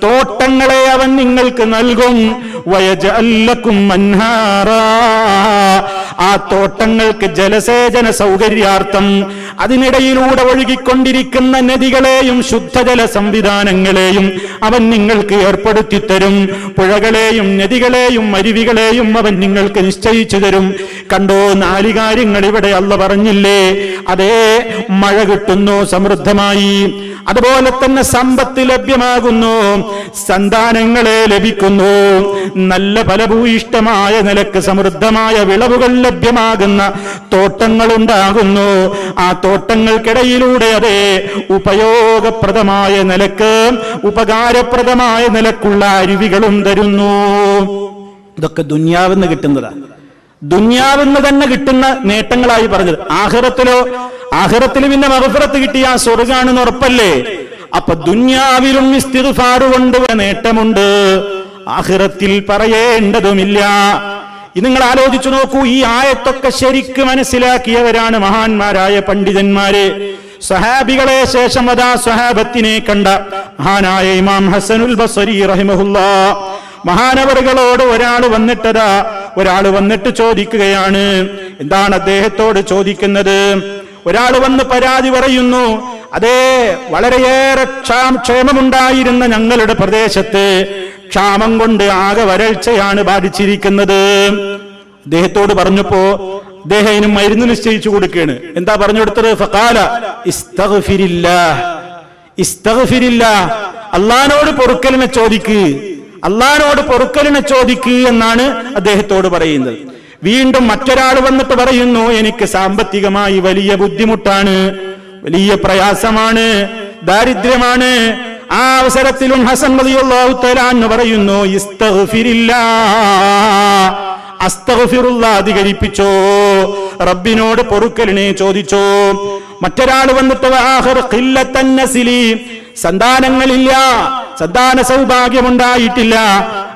തോട്ടങ്ങളെ അവൻ നിങ്ങൾക്ക് നൽകും. വയജ്അൽ ലക്കും അൻഹാറാ, ആ തോട്ടങ്ങൾക്ക് ജലസേചന സൗകര്യാർത്ഥം അതിനിടയിലൂടെ ഒഴുകിക്കൊണ്ടിരിക്കുന്ന നദികളെയും ശുദ്ധജല സംവിധാനങ്ങളെയും അവൻ നിങ്ങൾക്ക് ഏർപ്പെടുത്തി തരും. പുഴകളെയും നദികളെയും അരുവികളെയും അവൻ നിങ്ങൾക്ക് നിശ്ചയിച്ചു തരും. കണ്ടോ, 4 കാര്യങ്ങൾ ഇവിടെ അല്ലാഹ് പറഞ്ഞില്ലേ? അതേ, മഴ കിട്ടുന്നു സമൃദ്ധമായി, അതുപോലെ തന്നെ സമ്പത്ത് ലഭ്യമാകുന്നു, സന്താനങ്ങളെ ലഭിക്കുന്നു, നല്ല ഫലഭൂയിഷ്ടമായ നിലക്ക് സമൃദ്ധമായ വിളവുകൾ ലഭ്യമാകുന്ന തോട്ടങ്ങൾ ഉണ്ടാകുന്നു. ആ തോട്ടങ്ങൾക്കിടയിലൂടെ അതേ ഉപയോഗപ്രദമായ നിലക്ക് ഉപകാരപ്രദമായ നിലക്കുള്ള അരുവികളും തരുന്നു. ഇതൊക്കെ ദുനിയാവെന്ന് കിട്ടുന്നതാ, ദുനിയാവെന്ന് തന്നെ കിട്ടുന്ന നേട്ടങ്ങളായി പറഞ്ഞത്. ആഖിറത്തിലോ? ആഖിറത്തിൽ പിന്നെ മഗ്ഫിറത്ത് കിട്ടിയ സ്വർഗ്ഗാണെന്ന് ഉറപ്പല്ലേ? അപ്പൊ ദുനിയാവിലും ഇസ്തിഗ്ഫാർ കൊണ്ട് നേട്ടമുണ്ട്, ആഖിറത്തിൽ പറയേണ്ടതുമില്ല. ഇത് നിങ്ങൾ ആലോചിച്ചു നോക്കൂ. ഈ ആയത്തൊക്കെ ശരിക്ക് മനസ്സിലാക്കിയവരാണ് മഹാന്മാരായ പണ്ഡിതന്മാര്. സ്വഹാബികളെ ശേഷം അതാ സ്വഹാബത്തിനെ കണ്ട മഹാനായ ഇമാം ഹസനുൽ ബസ്രി റഹിമഹുല്ലാഹ്, മഹാനവറുകളോട് ഒരാൾ വന്നിട്ട് ചോദിക്കുകയാണ്. എന്താണ് അദ്ദേഹത്തോട് ചോദിക്കുന്നത്? ഒരാൾ വന്ന് പരാതി പറയുന്നു. അതേ, വളരെയേറെ ക്ഷാമമുണ്ടായിരുന്ന ഞങ്ങളുടെ പ്രദേശത്ത് ക്ഷാമം കൊണ്ട് ആകെ വരൾച്ചയാണ് ബാധിച്ചിരിക്കുന്നത്. അദ്ദേഹത്തോട് പറഞ്ഞപ്പോ അദ്ദേഹം മരുന്ന് നിശ്ചയിച്ചു കൊടുക്കുകയാണ്. എന്താ പറഞ്ഞു കൊടുത്തത്? ഫഖാല ഇസ്തഗ്ഫിരില്ലാഹ്, ഇസ്തഗ്ഫിരില്ലാഹ്, അല്ലാഹുവോട് പൊറുക്കലിനെ ചോദിക്ക്, അല്ലാഹുവോട് പൊറുക്കലിനെ ചോദിക്ക് എന്നാണ് അദ്ദേഹത്തോട് പറയുന്നത്. വീണ്ടും മറ്റൊരാൾ വന്നിട്ട് പറയുന്നു, എനിക്ക് സാമ്പത്തികമായി വലിയ ബുദ്ധിമുട്ടാണ്, വലിയ പ്രയാസമാണ്, ദാരിദ്ര്യമാണ്. ആ അവസരത്തിലും ഹസൻ റളിയല്ലാഹു തആല അൻഹു പറയുന്നു, ഇസ്തഗ്ഫിരില്ലാഹ്, അസ്തഗ്ഫിറുല്ലാഹ് അധികരിപ്പിച്ചോ, റബ്ബിനോട് പൊറുക്കലിനെ ചോദിച്ചോ. മറ്റൊരാൾ വന്നിട്ട് ആഖിർ ഖില്ലത്തൻ നസ്ലി, സന്താനങ്ങളില്ല, സന്താന സൗഭാഗ്യമുണ്ടായിട്ടില്ല,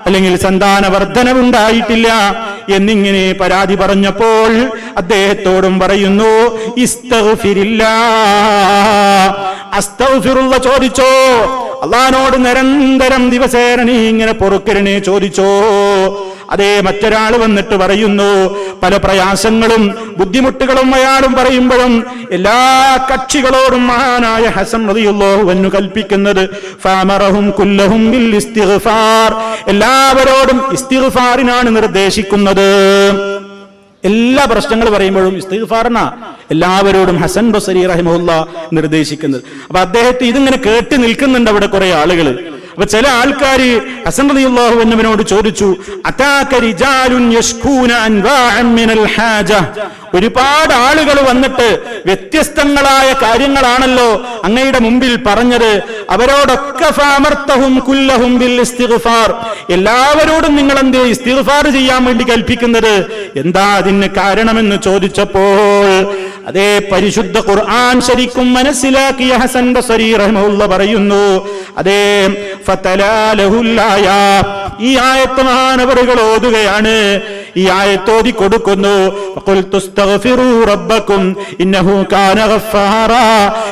അല്ലെങ്കിൽ സന്താന വർധനവുണ്ടായിട്ടില്ല എന്നിങ്ങനെ പരാതി പറഞ്ഞപ്പോൾ അദ്ദേഹത്തോടും പറയുന്നു, ഇസ്തഗ്ഫിരില്ലാഹ്, അസ്തഗ്ഫിറുല്ലാഹ് ചോദിച്ചോ, അല്ലാഹുവോട് നിരന്തരം ദിവസേന നീ ഇങ്ങനെ പൊറുക്കലിനെ ചോദിച്ചോ. അതേ, മറ്റൊരാൾ വന്നിട്ട് പറയുന്നു, പല പ്രയാസങ്ങളും ബുദ്ധിമുട്ടുകളും അയാളും പറയുമ്പോഴും എല്ലാ കക്ഷികളോടും മഹാനായ ഹസൻ റളിയല്ലാഹു അൻഹു കൽപ്പിക്കുന്നത് ഫഅമറഹും കുല്ലഹും ബിൽ ഇസ്തിഗ്ഫാർ, എല്ലാവരോടും ഇസ്തിഗ്ഫാറിനാണ് നിർദ്ദേശിക്കുന്നത്. എല്ലാ പ്രശ്നങ്ങൾ പറയുമ്പോഴും ഇസ്തിഗ്ഫാറിനാ എല്ലാവരോടും ഹസൻ ബസ്രി റഹിമഹുല്ലാഹ് നിർദ്ദേശിക്കുന്നത്. അപ്പൊ അദ്ദേഹത്തെ ഇതിങ്ങനെ കേട്ട് നിൽക്കുന്നുണ്ട് അവിടെ കുറെ ആളുകൾ. അപ്പൊ ചില ആൾക്കാര് ഹസൻ റളിയല്ലാഹു അൻഹുവിനോട് ചോദിച്ചു, അതാക റിജാലുൻ യശ്കൂന അൻവാഅൻ മിനൽ ഹാജ, ഒരുപാട് ആളുകൾ വന്നിട്ട് വ്യത്യസ്തങ്ങളായ കാര്യങ്ങളാണല്ലോ അങ്ങയുടെ മുമ്പിൽ പറഞ്ഞത്, അവരോടൊക്കെ ഫഅമർതഹും കുല്ലഹും ബിൽ ഇസ്തിഗ്ഫാർ, എല്ലാവരോടും നിങ്ങൾ എന്തേ ഇസ്തിഗ്ഫാർ ചെയ്യാൻ വേണ്ടി കൽപ്പിക്കുന്നത്, എന്താ അതിന് കാരണമെന്ന് ചോദിച്ചപ്പോൾ അതേ പരിശുദ്ധ ഖുർആൻ ശരിക്കും മനസ്സിലാക്കിയ ഹസൻ ബസരി റഹിമഹുല്ലാഹ് പറയുന്നു, അതേ ഫതലാലഹുൽ ആയ, ഈ ആയത്ത് മഹാനവറുകൾ ഓതുകയാണ്, ഈ ആയത്തോതി കൊടുക്കുന്നു, ഖുൽതുസ്തഗ്ഫിറൂ റബ്ബക്കും ഇന്നഹു കാന ഗഫാറാ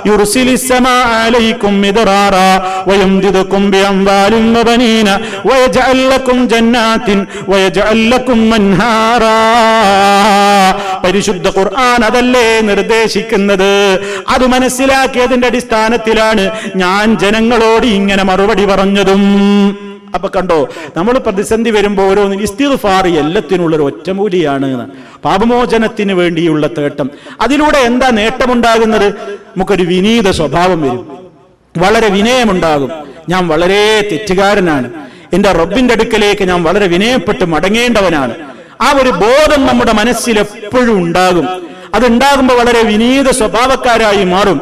യുർസിലിസ് സമാഅ അലൈക്കും മിദ്റാറാ വയംദിദുക്കും ബിഅംവാലിൻ വബനീന വയജ്അൽ ലക്കും ജന്നാത്തിൻ വയജ്അൽ ലക്കും അൻഹാറാ. പരിശുദ്ധ ഖുർആൻ അതല്ലേ നിർദ്ദേശിക്കുന്നത്? അത് മനസ്സിലാക്കിയതിന്റെ അടിസ്ഥാനത്തിലാണ് ഞാൻ ജനങ്ങളോട് ഇങ്ങനെ മറുപടി പറഞ്ഞതും. അപ്പൊ കണ്ടോ, നമ്മൾ പ്രതിസന്ധി വരുമ്പോൾ ഓരോന്നും ഇസ്തിഗ്ഫാർ എല്ലാത്തിനുള്ളൊരു ഒറ്റമൂലിയാണ്. പാപമോചനത്തിന് വേണ്ടിയുള്ള തേട്ടം, അതിലൂടെ എന്താ നേട്ടമുണ്ടാകുന്നത്? നമുക്കൊരു വിനീത സ്വഭാവം വരും, വളരെ വിനയമുണ്ടാകും. ഞാൻ വളരെ തെറ്റുകാരനാണ്, എന്റെ റബ്ബിന്റെ അടുക്കലേക്ക് ഞാൻ വളരെ വിനയപ്പെട്ട് മടങ്ങേണ്ടവനാണ്. ആ ഒരു ബോധം നമ്മുടെ മനസ്സിൽ എപ്പോഴും ഉണ്ടാകും. അതുണ്ടാകുമ്പോൾ വളരെ വിനീത സ്വഭാവക്കാരായി മാറും.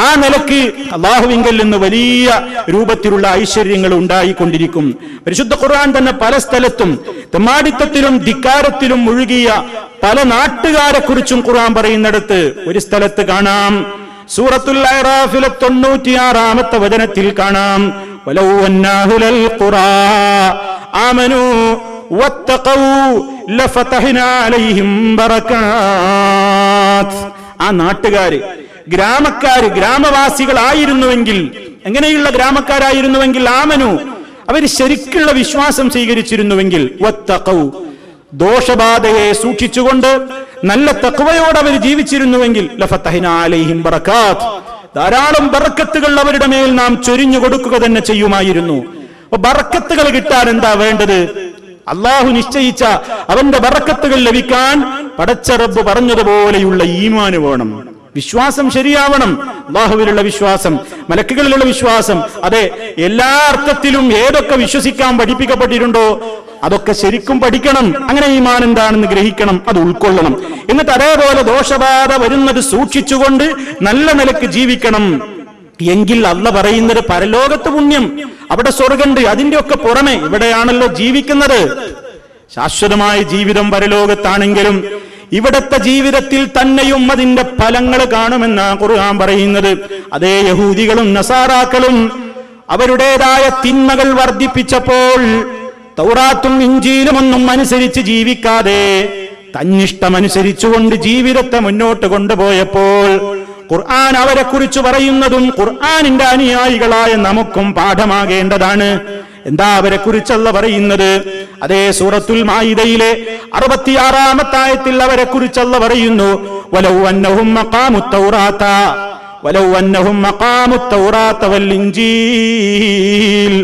ആ നിലയ്ക്ക് അല്ലാഹുവിങ്കൽ നിന്ന് വലിയ രൂപത്തിലുള്ള ഐശ്വര്യങ്ങൾ ഉണ്ടായിക്കൊണ്ടിരിക്കും. പരിശുദ്ധ ഖുർആൻ തന്നെ പല സ്ഥലത്തും തെമ്മാടിത്തത്തിലും ധിക്കാരത്തിലും മുഴുകിയ പല നാട്ടുകാരെ കുറിച്ചും ഖുർആൻ പറയുന്നിടത്ത് ഒരു സ്ഥലത്ത് കാണാം, സൂറത്തുൽ അഅറാഫിലെ 96-ാമത്തെ വചനത്തിൽ കാണാം, വലൗ അന്നഹുൽ ഖുറാ ആമനൂ വത്തഖൂ ലഫതഹ്നാ അലൈഹിം ബറകാത്ത്. ആ നാട്ടുകാര്, ഗ്രാമക്കാര്, ഗ്രാമവാസികളായിരുന്നുവെങ്കിൽ, എങ്ങനെയുള്ള ഗ്രാമക്കാരായിരുന്നുവെങ്കിൽ, ആമനു, അവർ ശരിക്കുള്ള വിശ്വാസം സ്വീകരിച്ചിരുന്നുവെങ്കിൽ, വത്തഖൂ, ദോഷബാധയെ സൂക്ഷിച്ചുകൊണ്ട് നല്ല തഖ്വയോടെ അവർ ജീവിച്ചിരുന്നുവെങ്കിൽ, ലഫതഹ്നാ അലൈഹിം ബറകാത്ത്, ധാരാളം ബർക്കത്തുകൾ അവരുടെ മേൽ നാം ചൊരിഞ്ഞു കൊടുക്കുക തന്നെ ചെയ്യുമായിരുന്നു. അപ്പൊ ബർക്കത്തുകൾ കിട്ടാൻ എന്താ വേണ്ടത്? അള്ളാഹു നിശ്ചയിച്ച അവന്റെ ബർക്കത്തുകൾ ലഭിക്കാൻ പടച്ച റബ്ബ് പറഞ്ഞതുപോലെയുള്ള ഈമാൻ വേണം, വിശ്വാസം ശരിയാവണം. അള്ളാഹുവിലുള്ള വിശ്വാസം, മലക്കുകളിലുള്ള വിശ്വാസം, അതെ, എല്ലാ അർത്ഥത്തിലും ഏതൊക്കെ വിശ്വസിക്കാൻ പഠിപ്പിക്കപ്പെട്ടിട്ടുണ്ടോ അതൊക്കെ ശരിക്കും പഠിക്കണം. അങ്ങനെ ഈമാൻ എന്താണെന്ന് ഗ്രഹിക്കണം, അത് ഉൾക്കൊള്ളണം. എന്നിട്ട് അതേപോലെ ദോഷബാധ വരുന്നത് സൂക്ഷിച്ചുകൊണ്ട് നല്ല നിലക്ക് ജീവിക്കണം. എങ്കിൽ അള്ള പറയുന്നത് പരലോകത്ത് പുണ്യം, അവിടെ സ്വർഗമുണ്ട്. അതിന്റെ ഒക്കെ പുറമെ ഇവിടെയാണല്ലോ ജീവിക്കുന്നത്. ശാശ്വതമായ ജീവിതം പരലോകത്താണെങ്കിലും ഇവിടത്തെ ജീവിതത്തിൽ തന്നെയും അതിന്റെ ഫലങ്ങൾ കാണുമെന്നാണ് ഖുർആൻ പറയുന്നത്. അതേ യഹൂദികളും നസാറാക്കളും അവരുടേതായ തിന്മകൾ വർദ്ധിപ്പിച്ചപ്പോൾ തൗറാത്തും ഇഞ്ചീലും ഒന്നും അനുസരിച്ച് ജീവിക്കാതെ തന്നിഷ്ടമനുസരിച്ചുകൊണ്ട് ജീവിതത്തെ മുന്നോട്ട് കൊണ്ടുപോയപ്പോൾ ഖുർആൻ അവരെ കുറിച്ച് പറയുന്നതും ഖുർആനിന്റെ അനുയായികളായ നമുക്കും പാഠമാകേണ്ടതാണ്. എന്താ അവരെ കുറിച്ചല്ല പറയുന്നത്? അതേ സൂറത്തുൽ മാഇദയിലെ 66-ാമത്തെ ആയത്തിൽ അവരെ കുറിച്ചല്ല പറയുന്നു, വലൗ അന്നഹും മഖാമുത് തൗറാത വലൗ അന്നഹും മഖാമുത് തൗറാത വൽ ഇൻജീൽ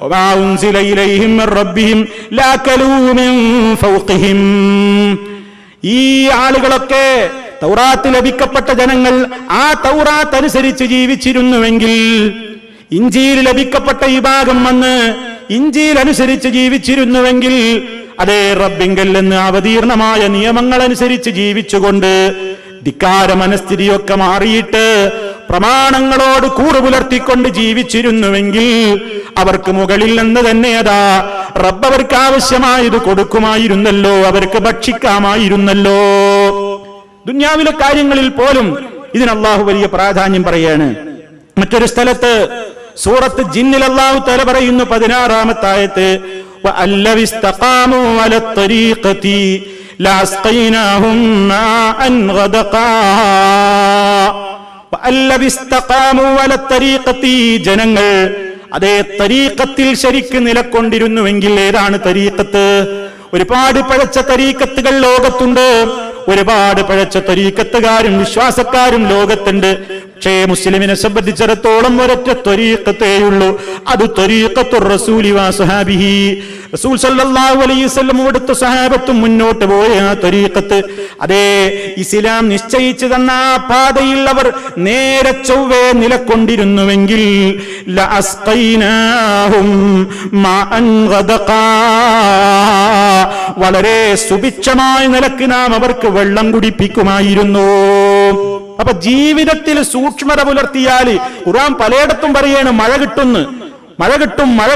വമാ ഉൻസില ഇലൈഹിം മിർ റബ്ബിഹിം ലഅകലൂ മിൻ ഫൗഖിഹിം. ഈ ആളുകളൊക്കെ, തൗറാത്ത് ലഭിക്കപ്പെട്ട ജനങ്ങൾ, ആ തൗറാത്ത് അനുസരിച്ച് ജീവിച്ചിരുന്നുവെങ്കിൽ, ഇഞ്ചീൽ ലഭിക്കപ്പെട്ട ഈ ഭാഗം വന്ന് ഇഞ്ചീൽ അനുസരിച്ച് ജീവിച്ചിരുന്നുവെങ്കിൽ, അതേ റബ്ബിങ്കൽ നിന്ന് അവതീർണമായ നിയമങ്ങൾ അനുസരിച്ച് ജീവിച്ചുകൊണ്ട് ധിക്കാര മനസ്ഥിതിയൊക്കെ മാറിയിട്ട് പ്രമാണങ്ങളോട് കൂറുപുലർത്തിക്കൊണ്ട് ജീവിച്ചിരുന്നുവെങ്കിൽ അവർക്ക് മുകളിൽ നിന്ന് തന്നെ അതാ റബ്ബ് അവർക്ക് ആവശ്യമായത് കൊടുക്കുമായിരുന്നല്ലോ, അവർക്ക് ഭക്ഷിക്കാമായിരുന്നല്ലോ. ദുനിയാവിലെ കാര്യങ്ങളിൽ പോലും ഇതിന് അല്ലാഹു വലിയ പ്രാധാന്യം പറയാണ്. മറ്റൊരു സ്ഥലത്ത് സൂറത്ത് ജിന്നിൽ അല്ലാഹു തആല പറയുന്നു, 16-ാമത്തെ ആയത്ത്, വഅല്ലവിസ്തഖാമു അലത്തരീഖതി ലഅസ്ഖൈനാഹും മാഅൻ ഗദഖാ. വഅല്ലവിസ്തഖാമു അലത്തരീഖതി, ജനങ്ങൾ അതേ തരീഖത്തിൽ ശരിക്ക് നിലകൊണ്ടിരുന്നുവെങ്കിൽ. ഏതാണ് തരീഖത്ത്? ഒരുപാട് പഴച്ച തരീഖത്തുകൾ ലോകത്തുണ്ട്, ഒരുപാട് പഴച്ച തരീഖത്തുകാരും വിശ്വാസക്കാരും ലോകത്തുണ്ട്. പക്ഷേ മുസ്ലിമിനെ സംബന്ധിച്ചിടത്തോളം ഒരൊറ്റ ത്വരീഖത്തേയുള്ളൂ, അത് ത്വരീഖത്തുർ റസൂലി വസ്വഹാബിഹി. റസൂൽ സല്ലല്ലാഹു അലൈഹി വസല്ലം അവിടുത്തെ സഹാബത്തും മുന്നോട്ട് പോയ ആ ത്വരീഖത്ത്, അതേ ഇസ്ലാം നിശ്ചയിച്ചു തന്ന ആ പാതയിൽ അവർ നേരെ ചൊവ്വേ നിലക്കൊണ്ടിരുന്നുവെങ്കിൽ ലഅസ്ഖൈനാഹും മാഅൻ ഗദഖാ, വളരെ സുഭിക്ഷമായ നിലക്ക് നാം അവർക്ക് വെള്ളം കുടിപ്പിക്കുമായിരുന്നു. അപ്പൊ ജീവിതത്തിൽ സൂക്ഷ്മത പുലർത്തിയാൽ, ഖുർആൻ പലയിടത്തും പറയാണ് മഴ കിട്ടുന്നു, മഴ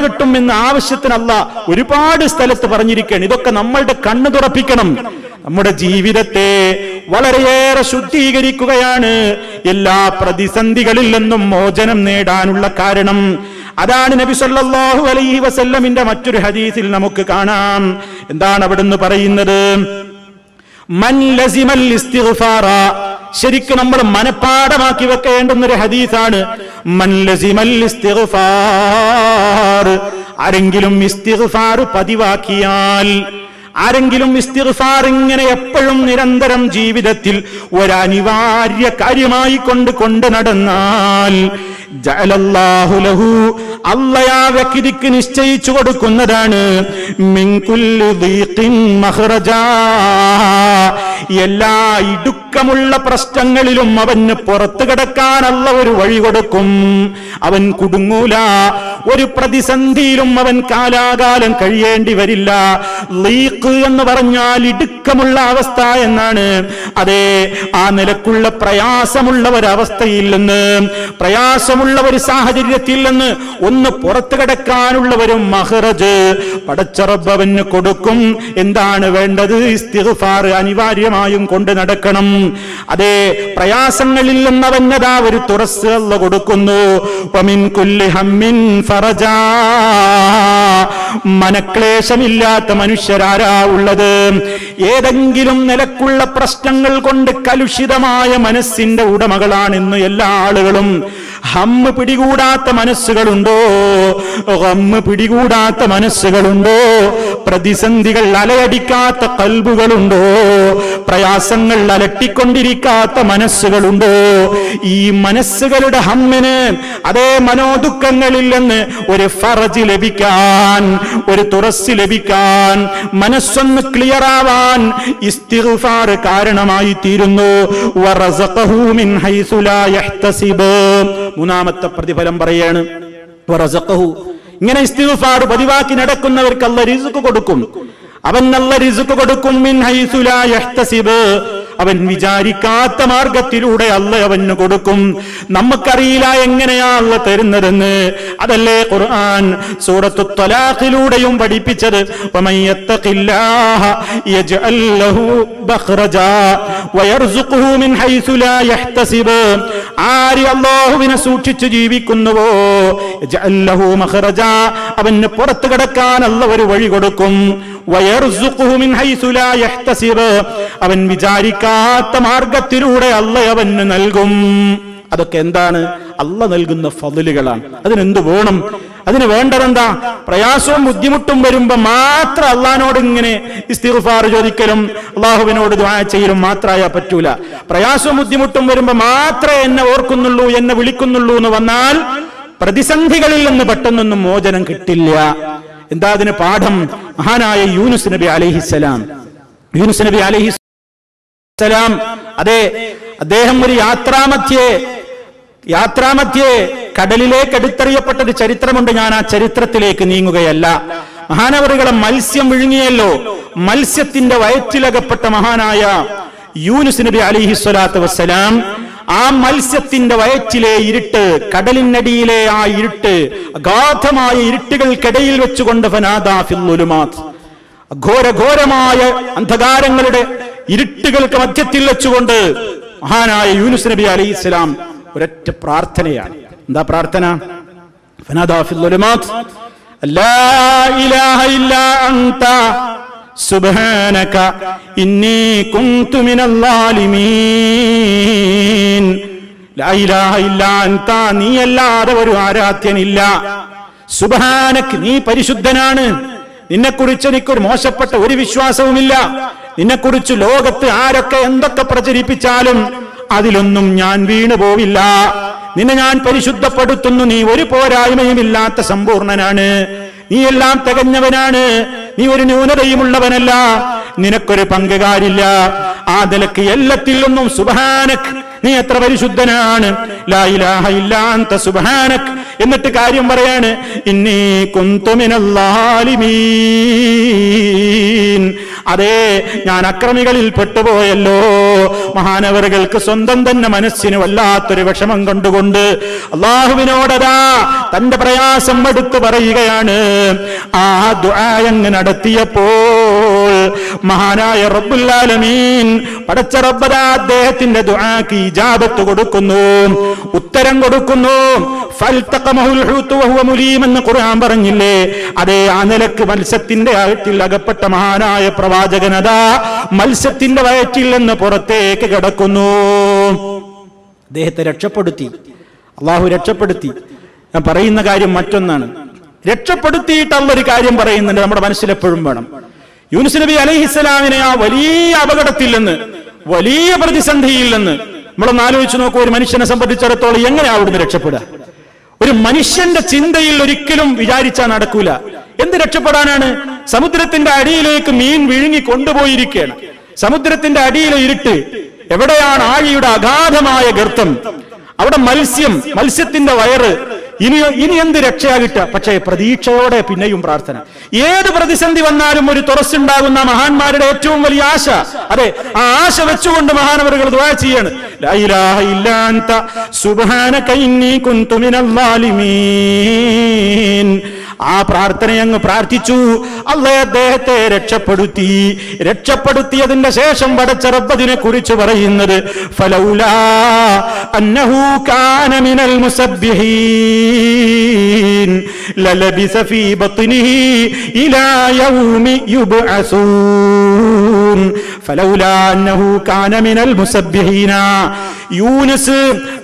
കിട്ടും എന്ന ആവശ്യത്തിനല്ല ഒരുപാട് സ്ഥലത്ത് പറഞ്ഞിരിക്കുകയാണ്. ഇതൊക്കെ നമ്മളുടെ കണ്ണ് തുറപ്പിക്കണം. നമ്മുടെ ജീവിതത്തെ വളരെയേറെ ശുദ്ധീകരിക്കുകയാണ് എല്ലാ പ്രതിസന്ധികളിൽ നിന്നും മോചനം നേടാനുള്ള കാരണം. അതാണ് നബി സല്ലല്ലാഹു അലൈഹി വസല്ലമിന്റെ മറ്റൊരു ഹദീസിൽ നമുക്ക് കാണാം. എന്താണ് അവിടുന്ന് പറയുന്നത്? മൻ ലസിമൽ ഇസ്തിഗ്ഫാറ, ശരിക്കും നമ്മൾ മനപ്പാഠമാക്കി വെക്കേണ്ടുന്നൊരു ഹദീസാണ്. മൻ ലസിമൽ ഇസ്തിഗ്ഫാർ, ആരെങ്കിലും ഇസ്തിഗ്ഫാർ പതിവാക്കിയാൽ, ആരെങ്കിലും ഇസ്തിഗ്ഫാർ ഇങ്ങനെ എപ്പോഴും നിരന്തരം ജീവിതത്തിൽ ഒരനിവാര്യ കാര്യമായി കൊണ്ട് നടന്നാൽ ജഅലല്ലാഹു ലഹു, അല്ലാഹു ആ വ്യക്തിക്ക് നിശ്ചയിച്ചു കൊടുക്കുന്നതാണ് മിൻ കുല്ലി ദീഖിൻ മഖ്റജാ, എല്ലാ ഇടുക്കമുള്ള പ്രശ്നങ്ങളിലും അവന് പുറത്തു കിടക്കാൻ അല്ലാഹു ഒരു വഴി കൊടുക്കും. അവൻ കുടുങ്ങൂല, ഒരു പ്രതിസന്ധിയിലും അവൻ കാലാകാലം കഴിയേണ്ടി വരില്ല. ലീഖ് എന്ന് പറഞ്ഞാൽ ഇടുക്കമുള്ള അവസ്ഥ എന്നാണ്. അതെ, ആ നിലക്കുള്ള പ്രയാസമുള്ള ഒരവസ്ഥയിൽ നിന്ന്, പ്രയാസമുള്ള ഒരു സാഹചര്യത്തിൽ നിന്ന് ഒന്ന് പുറത്തു കിടക്കാനുള്ള ഒരു മഖ്റജ് പടച്ച റബ്ബ് അവന് കൊടുക്കും. എന്താണ് വേണ്ടത്? ഇസ്തിഗ്ഫാർ അനിവാര്യമായും കൊണ്ട് നടക്കണം. അതേ, പ്രയാസങ്ങളിൽ നിന്ന് അവനതാ ഒരു തുറസ് അല്ലാഹു കൊടുക്കുന്നു. വമിൻ കുല്ലി ഹമ്മിൻ ഫറജാ, മനക്ലേശമില്ലാത്ത മനുഷ്യരാരാ ഉള്ളത്? ഏതെങ്കിലും നിലക്കുള്ള പ്രശ്നങ്ങൾ കൊണ്ട് കലുഷിതമായ മനസ്സിന്റെ ഉടമകളാണ് ഇന്ന് എല്ലാ ആളുകളും. ഹമ്മ് പിടികൂടാത്ത മനസ്സുകളുണ്ടോ? ഗമ്മ് പിടികൂടാത്ത മനസ്സുകളുണ്ടോ? പ്രതിസന്ധികൾ അലയടിക്കാത്ത ഖൽബുകളുണ്ടോ? പ്രയാസങ്ങൾ അലട്ടിക്കൊണ്ടിരിക്കാത്ത മനസ്സുകളുണ്ടോ? ഈ മനസ്സുകളുടെ ഹമ്മിന്, അതേ മനോദുഃഖങ്ങളിൽ നിന്ന് ഒരു ഫറജ് ലഭിക്കാൻ, ഒരു തുറസ് ലഭിക്കാൻ, മനസ്സൊന്ന് ക്ലിയറാവാൻ ഇസ്തിഗ്ഫാർ കാരണമായി തീരുന്നു. വറസഖഹു മിൻ ഹൈസു ലാ യഹ്തസിബ്, മൂന്നാമത്തെ പ്രതിഫലം പറയാണ്. വറസഖഹു, ഇങ്ങനെ ഇസ്തിഗ്ഫാർ പതിവാക്കി നടക്കുന്നവർക്ക് അല്ലാഹു റിസ്ക് കൊടുക്കും. അവൻ നല്ല റിസ്ക് കൊടുക്കും. മിൻ ഹൈസു ലാ യഹ്തസിബ്, അവൻ വിചാരിക്കാത്ത മാർഗത്തിലൂടെ അല്ലാഹു അവന് കൊടുക്കും. നമുക്കറിയില്ല എങ്ങനെയാ അല്ലാഹു തരുന്നതെന്ന്. അതല്ലേ ഖുർആൻ സൂറത്തു ത്വലാഖിലൂടെയും പഠിപ്പിച്ചത്. വമൻ യത്തഖില്ലാഹ യജ്അൽ ലഹു ബഖ്റജാ വയർസുഖുഹു മിൻ ഹൈസു ലാ യഹ്തസിബ്, ആര് അല്ലാഹുവിനെ സൂക്ഷിച്ചു ജീവിക്കുന്നുവോ യജ്അൽ ലഹു മഖ്റജാ, അവന് പുറത്തു കടക്കാൻ അല്ലാഹു ഒരു വഴി കൊടുക്കും. വയർസുഖുഹു മിൻ ഹൈസു ലാ യഹ്തസിബ്, അവൻ വിചാരിക്കാത്ത മാർഗത്തിലൂടെ അല്ലാഹു അവന് നൽകും. അതൊക്കെ എന്താണ്? അല്ലാഹു നൽകുന്ന ഫضലുകളാണ്. അതിനെന്ത് വേണം? അതിന് വേണ്ടതെന്താ? പ്രയാസവും ബുദ്ധിമുട്ടും വരുമ്പോ മാത്രം അള്ളാഹിനോട് ഇങ്ങനെ ഇസ്തിഗ്ഫാർ ചോദിക്കലും അള്ളാഹുവിനോട് ദുആ ചെയ്യലും മാത്രമായാ പറ്റൂല. പ്രയാസവും ബുദ്ധിമുട്ടും വരുമ്പോ മാത്രമേ എന്നെ ഓർക്കുന്നുള്ളൂ, എന്നെ വിളിക്കുന്നുള്ളൂ എന്ന് വന്നാൽ പ്രതിസന്ധികളിൽ നിന്ന് പെട്ടെന്നൊന്നും മോചനം കിട്ടില്ല. എന്താ അതിന് പാഠം? മഹാനായ യൂനുസ് നബി അലൈഹിസ്സലാം, യൂനുസ് നബി അലൈഹിസ്സലാം, അതെ, അദ്ദേഹം ഒരു യാത്രാമധ്യേ കടലിലേക്ക് എടുത്തെറിയപ്പെട്ടൊരു ചരിത്രമുണ്ട്. ഞാൻ ആ ചരിത്രത്തിലേക്ക് നീങ്ങുകയല്ല. മഹാനവറുകളെ മത്സ്യം വിഴുങ്ങിയല്ലോ, മത്സ്യത്തിന്റെ വയറ്റിലകപ്പെട്ട മഹാനായ യൂനുസ് നബി അലൈഹിസ്സലാത്തു വസ്സലാം, ആ മത്സ്യത്തിന്റെ വയറ്റിലെ ഇരുട്ട്, കടലിനടിയിലെ ആ ഇരുട്ട്, അഗാധമായ ഇരുട്ടുകൾക്കിടയിൽ വെച്ചുകൊണ്ട് ഫനാദാ ഫിൽ ളുലുമാത്ത്, ഘോരഘോരമായ അന്ധകാരങ്ങളുടെ ഇരുട്ടുകൾക്ക് മധ്യത്തിൽ വെച്ചുകൊണ്ട് മഹാനായ യൂനുസ് നബി അലൈഹിസ്സലാം ഒരൊറ്റ പ്രാർത്ഥനയാണ്. എന്താ പ്രാർത്ഥന? ഫനാദാ ഫിൽ ളുലുമാത്ത് ലാ ഇലാഹ ഇല്ലാ അൻത സുബ്ഹാനക ഇന്നി കുന്തു മിനൽ ളാലിമീൻ. ലാ ഇലാഹ ഇല്ലാ അൻത, നീയല്ലാതെ ഒരു ആരാധ്യനില്ല. സുബ്ഹാനക്, നീ പരിശുദ്ധനാണ്. നിന്നെക്കുറിച്ച് എനിക്കൊരു മോശപ്പെട്ട ഒരു വിശ്വാസവുമില്ല. നിന്നെക്കുറിച്ച് ലോകത്ത് ആരൊക്കെ എന്തൊക്കെ പ്രചരിപ്പിച്ചാലും അതിലൊന്നും ഞാൻ വീണു പോവില്ല. നിന്നെ ഞാൻ പരിശുദ്ധപ്പെടുത്തുന്നു. നീ ഒരു പോരായ്മയുമില്ലാത്ത സമ്പൂർണനാണ്. നീ എല്ലാം തികഞ്ഞവനാണ്. നീ ഒരു ന്യൂനതയുമുള്ളവനല്ല. നിനക്കൊരു പങ്കുകാരില്ല. ആ നിലക്ക് എല്ലാത്തിൽ നിന്നും സുബ്ഹാനക്, നീ എത്ര പരിശുദ്ധനാണ്. ലാ ഇലാഹ ഇല്ലാ അൻത സുബ്ഹാനക്. എന്നിട്ട് കാര്യം പറയാണ്, ഇന്നി കുന്തു മിനൽ ളാലിമീൻ. അതെ, ഞാൻ അക്രമികളിൽ പെട്ടുപോയല്ലോ. മഹാനവറുകൾക്ക് സ്വന്തം തന്നെ മനസ്സിന് വല്ലാത്തൊരു വിഷമം കണ്ടുകൊണ്ട് അള്ളാഹുവിനോടതാ തന്റെ പ്രയാസം എടുത്തു പറയുകയാണ്. ആ ദുആ അങ്ങ് നടത്തിയപ്പോൾ മഹാനായ റബ്ബുൽ ആലമീൻ പടച്ച റബ്ബ് അദ്ദേഹത്തിന്റെ ദുആക്ക് ഇജാബത്ത് കൊടുക്കുന്നു, ഉത്തരം കൊടുക്കുന്നു. ഫൽതഖമഹുൽ ഹൂതു വഹുവ മുലീം എന്ന് ഖുർആൻ പറഞ്ഞില്ലേ? അതേ, ആ നിലക്ക് മത്സ്യത്തിന്റെ വയറ്റിൽ അകപ്പെട്ട മഹാനായ പ്രവാചകനതാ മത്സ്യത്തിന്റെ വയറ്റിൽ നിന്ന് പുറത്തേക്ക് കിടക്കുന്നു. അദ്ദേഹത്തെ രക്ഷപ്പെടുത്തി, അള്ളാഹു രക്ഷപ്പെടുത്തി. ഞാൻ പറയുന്ന കാര്യം മറ്റൊന്നാണ്. രക്ഷപ്പെടുത്തിയിട്ടുള്ള ഒരു കാര്യം പറയുന്നുണ്ട്, നമ്മുടെ മനസ്സിലെപ്പോഴും വേണം. യൂനുസ് നബി അലൈഹിസ്സലാമിനെ ആ വലിയ അപകടത്തിൽ നിന്ന്, വലിയ പ്രതിസന്ധിയിൽ നിന്ന് നമ്മളൊന്ന് ആലോചിച്ച് നോക്കൂ. ഒരു മനുഷ്യനെ സംബന്ധിച്ചിടത്തോളം എങ്ങനെ അവിടുന്ന് രക്ഷപ്പെടുക? ഒരു മനുഷ്യന്റെ ചിന്തയിൽ ഒരിക്കലും വിചാരിച്ചാൽ നടക്കൂല. എന്ത് രക്ഷപ്പെടാനാണ്? സമുദ്രത്തിന്റെ അടിയിലേക്ക് മീൻ വിഴുങ്ങി കൊണ്ടുപോയിരിക്കുകയാണ്. സമുദ്രത്തിന്റെ അടിയിലെ ഇരുട്ട്, എവിടെയാണ് ആഴിയുടെ അഗാധമായ ഗർത്തം, അവിടെ മത്സ്യത്തിന്റെ വയറ്. ഇനി എന്ത് രക്ഷയാ കിട്ടുക? പക്ഷേ പ്രതീക്ഷയോടെ പിന്നെയും പ്രാർത്ഥന. ഏത് പ്രതിസന്ധി വന്നാലും ഒരു തുറസ്സുണ്ടാകുന്ന മഹാന്മാരുടെ ഏറ്റവും വലിയ ആശ, അതെ, ആ ആശ വെച്ചുകൊണ്ട് മഹാനവറുകൾ ദുആ ചെയ്യാണ്. ലാ ഇലാഹ ഇല്ലാ അൻത സുബ്ഹാനക ഇന്നി കുന്തു മിനൽ ളാലിമീൻ. ആ പ്രാർത്ഥന അങ്ങ് പ്രാർത്ഥിച്ചു. അല്ലാഹു അദ്ദേഹത്തെ രക്ഷപ്പെടുത്തി. രക്ഷപ്പെടുത്തിയതിന്റെ ശേഷം പടച്ച റബ്ബ് അതിനെ കുറിച്ച് പറയുന്നത്, ഫലൗലാ അന്നഹു കാന മിനൽ മുസബ്ബിഹീൻ ലലബിസ ഫീ ബത്നിഹി ഇലാ യൗമി യുബ്അസൂൻ. ഫലൗലാ അന്നഹു കാന മിനൽ മുസബ്ബിഹീന. യൂനുസ്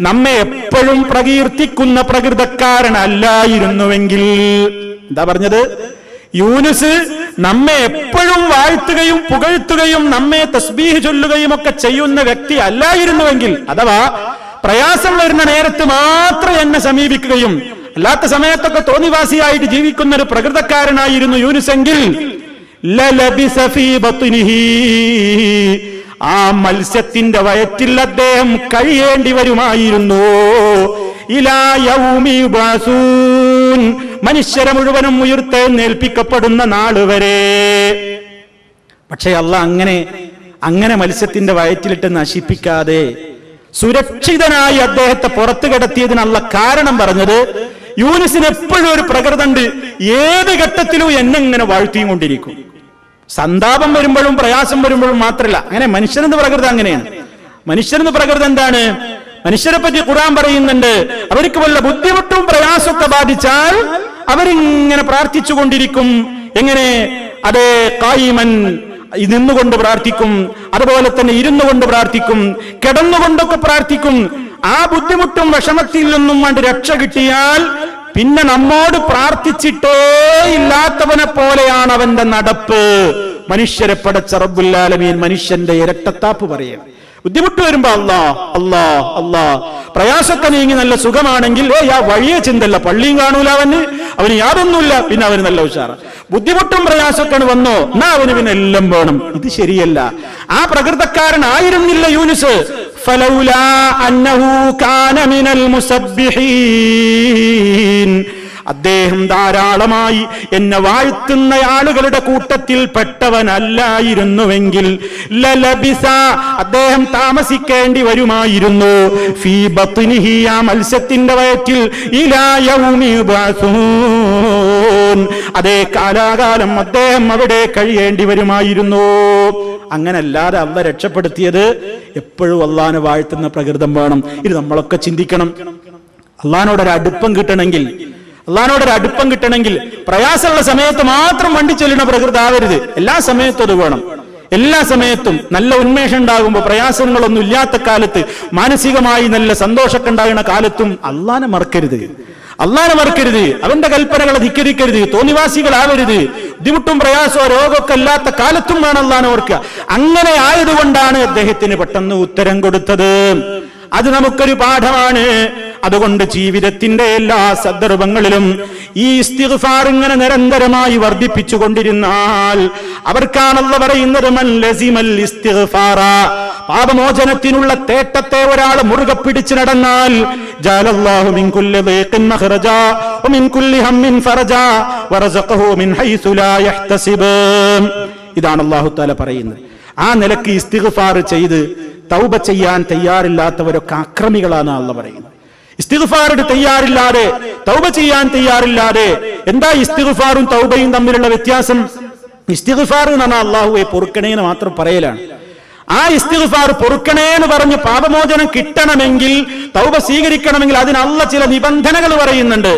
നമ്മെ എപ്പോഴും പ്രകീർത്തിക്കുന്ന പ്രകൃതക്കാരനല്ലായിരുന്നുവെങ്കിൽ, എന്താ പറഞ്ഞത്? യൂനുസ് നമ്മെ എപ്പോഴും വാഴ്ത്തുകയും പുകഴ്ത്തുകയും നമ്മെ തസ്ബീഹ് ചൊല്ലുകയും ഒക്കെ ചെയ്യുന്ന വ്യക്തി അല്ലായിരുന്നുവെങ്കിൽ, അഥവാ പ്രയാസം വരുന്ന നേരത്ത് മാത്രം എന്നെ സമീപിക്കുകയും അല്ലാത്ത സമയത്തൊക്കെ തോന്നിവാസിയായിട്ട് ജീവിക്കുന്ന ഒരു പ്രകൃതക്കാരനായിരുന്നു യൂനുസെങ്കിൽ, ലലബിസ ഫീ ബത്നിഹി, ആ മത്സ്യത്തിന്റെ വയറ്റിൽ അദ്ദേഹം കഴിയേണ്ടി വരുമായിരുന്നു. ഇലാ യൗമി യുബ്അസൂൻ, മനുഷ്യരെ മുഴുവനും ഉയർത്തെഴുന്നേൽപ്പിക്കപ്പെടുന്ന നാള് വരെ. പക്ഷേ അല്ലാഹ് അങ്ങനെ മത്സ്യത്തിന്റെ വയറ്റിലിട്ട് നശിപ്പിക്കാതെ സുരക്ഷിതനായി അദ്ദേഹത്തെ പുറത്തു കിടത്തിയതിനുള്ള കാരണം പറഞ്ഞത്, യൂനുസിന് എപ്പോഴും ഒരു പ്രകൃതമുണ്ട്, ഏത് ഘട്ടത്തിലും എന്നെ ഇങ്ങനെ വാഴ്ത്തിയും കൊണ്ടിരിക്കും. സന്താപം വരുമ്പോഴും പ്രയാസം വരുമ്പോഴും മാത്രമല്ല, അങ്ങനെ മനുഷ്യനെന്ന് പ്രകൃതം അങ്ങനെയാണ്. മനുഷ്യനെന്ന് പ്രകൃതം എന്താണ്? മനുഷ്യരെ പറ്റി ഖുർആൻ പറയുന്നുണ്ട്, അവർക്ക് വല്ല ബുദ്ധിമുട്ടും പ്രയാസമൊക്കെ ബാധിച്ചാൽ അവരിങ്ങനെ പ്രാർത്ഥിച്ചു കൊണ്ടിരിക്കും. എങ്ങനെ? അതേ, ഖായിമൻ, നിന്നുകൊണ്ട് പ്രാർത്ഥിക്കും, അതുപോലെ തന്നെ ഇരുന്നു കൊണ്ട് പ്രാർത്ഥിക്കും, കിടന്നുകൊണ്ടൊക്കെ പ്രാർത്ഥിക്കും. ആ ബുദ്ധിമുട്ടും വിഷമത്തിൽ നിന്നും വേണ്ടി രക്ഷ കിട്ടിയാൽ പിന്നെ നമ്മോട് പ്രാർത്ഥിച്ചിട്ടേ ഇല്ലാത്തവനെ പോലെയാണ് അവന്റെ നടപ്പ്. മനുഷ്യരെ പടച്ച റബ്ബുൽ ആലമീൻ മനുഷ്യന്റെ ഇരട്ടത്താപ്പ് പറയുക. ബുദ്ധിമുട്ട് വരുമ്പോ അല്ലാ, പ്രയാസമൊക്കെ നീങ്ങി നല്ല സുഖമാണെങ്കിൽ ആ വഴിയെ ചിന്തല്ല, പള്ളിയും കാണൂല, അവന് യാതൊന്നുമില്ല, പിന്നെ അവന് നല്ല ഉഷാറ്. ബുദ്ധിമുട്ടും പ്രയാസമൊക്കെ വന്നോ, എന്നാ അവന് പിന്നെ എല്ലാം വേണം. ഇത് ശരിയല്ല. ആ പ്രകൃതക്കാരനായിരുന്നില്ല യൂനുസ്. ഫലൗലാ അന്നഹു കാന മിനൽ മുസബ്ബിഹീൻ, അദ്ദേഹം ധാരാളമായി എന്നെ വാഴ്ത്തുന്ന ആളുകളുടെ കൂട്ടത്തിൽ പെട്ടവനല്ലായിരുന്നുവെങ്കിൽ, ലലബിസ, അദ്ദേഹം താമസിക്കേണ്ടി വരുമായിരുന്നു, ഫീ ബത്നിഹി, ആ മത്സ്യത്തിന്റെ വയറ്റിൽ, ഇലാ യൗമി യുബ്അസൂൻ, അതേ കാലാകാലം അദ്ദേഹം അവിടെ കഴിയേണ്ടി വരുമായിരുന്നു. അങ്ങനല്ലാതെ അല്ലാഹ് രക്ഷപ്പെടുത്തിയത് എപ്പോഴും അല്ലാഹനെ വാഴ്ത്തുന്ന പ്രകൃതം വേണം. ഇത് നമ്മളൊക്കെ ചിന്തിക്കണം. അല്ലാഹനോടൊരു അടുപ്പം കിട്ടണമെങ്കിൽ പ്രയാസമുള്ള സമയത്ത് മാത്രം വണ്ടി ചെല്ലുന്ന പ്രകൃതാവരുത്. എല്ലാ സമയത്തും അത് വേണം. എല്ലാ സമയത്തും നല്ല ഉന്മേഷം ഉണ്ടാകുമ്പോൾ, പ്രയാസങ്ങളൊന്നും ഇല്ലാത്ത കാലത്ത്, മാനസികമായി നല്ല സന്തോഷമൊക്കെ ഉണ്ടാകുന്ന കാലത്തും അല്ലാഹനെ മറക്കരുത്. അവന്റെ കൽപ്പനകളെ ധിക്കരിക്കരുത്. തോന്നിവാസികളാവരുത്. ബുദ്ധിമുട്ടും പ്രയാസമോ രോഗമൊക്കെ അല്ലാത്ത കാലത്തും വേണം അല്ലാഹനെ ഓർക്കുക. അങ്ങനെ ആയതുകൊണ്ടാണ് അദ്ദേഹത്തിന് പെട്ടെന്ന് ഉത്തരം കൊടുത്തത്. അത് നമുക്കൊരു പാഠമാണ്. അതുകൊണ്ട് ജീവിതത്തിന്റെ എല്ലാ സന്ദർഭങ്ങളിലും ഈ ഇസ്തിഗ്ഫാർ ഇങ്ങനെ നിരന്തരമായി വർദ്ധിപ്പിച്ചുകൊണ്ടിരുന്നാൽ അവർക്കാണ് അല്ലാഹു പറയുന്നത്, മൻ ലസിമൽ ഇസ്തിഗ്ഫാറ, പാപമോചനത്തിനുള്ള തേട്ടത്തെ ഒരാൾ മുറുകെ പിടിച്ചു നടന്നാൽ ജഅലല്ലാഹു മിൻ കുല്ലി ദീഖിൻ മഖ്റജാ വമിൻ കുല്ലി ഹമ്മിൻ ഫറജാ വറസഖഹു മിൻ ഹൈസു ലാ യഹ്തസിബ്. ഇതാണ് അല്ലാഹു തആല പറയുന്നത്. ആ നിലക്ക് ഇസ്തിഗ്ഫാർ ചെയ്ത് തൗബ ചെയ്യാൻ തയ്യാറില്ലാത്തവരൊക്കെ അക്രമികളാണ് അല്ലാഹു പറയുന്നത്. ഇസ്തിഗ്ഫാറിന് തയ്യാറില്ലാതെ തൗബ ചെയ്യാൻ തയ്യാറില്ലാതെ. എന്താ ഇസ്തിഗ്ഫാറും തൗബയും തമ്മിലുള്ള വ്യത്യാസം? ഇസ്തിഗ്ഫാർ എന്ന് പറഞ്ഞാൽ അല്ലാഹുവേ പൊറുക്കണേന്ന് മാത്രം പറയലാണ്. ആ ഇസ്തിഗ്ഫാർ പൊറുക്കണേ എന്ന് പറഞ്ഞ് പാപമോചനം കിട്ടണമെങ്കിൽ, തൗബ സ്വീകരിക്കണമെങ്കിൽ അതിന് അല്ലാഹു ചില നിബന്ധനകൾ പറയുന്നുണ്ട്.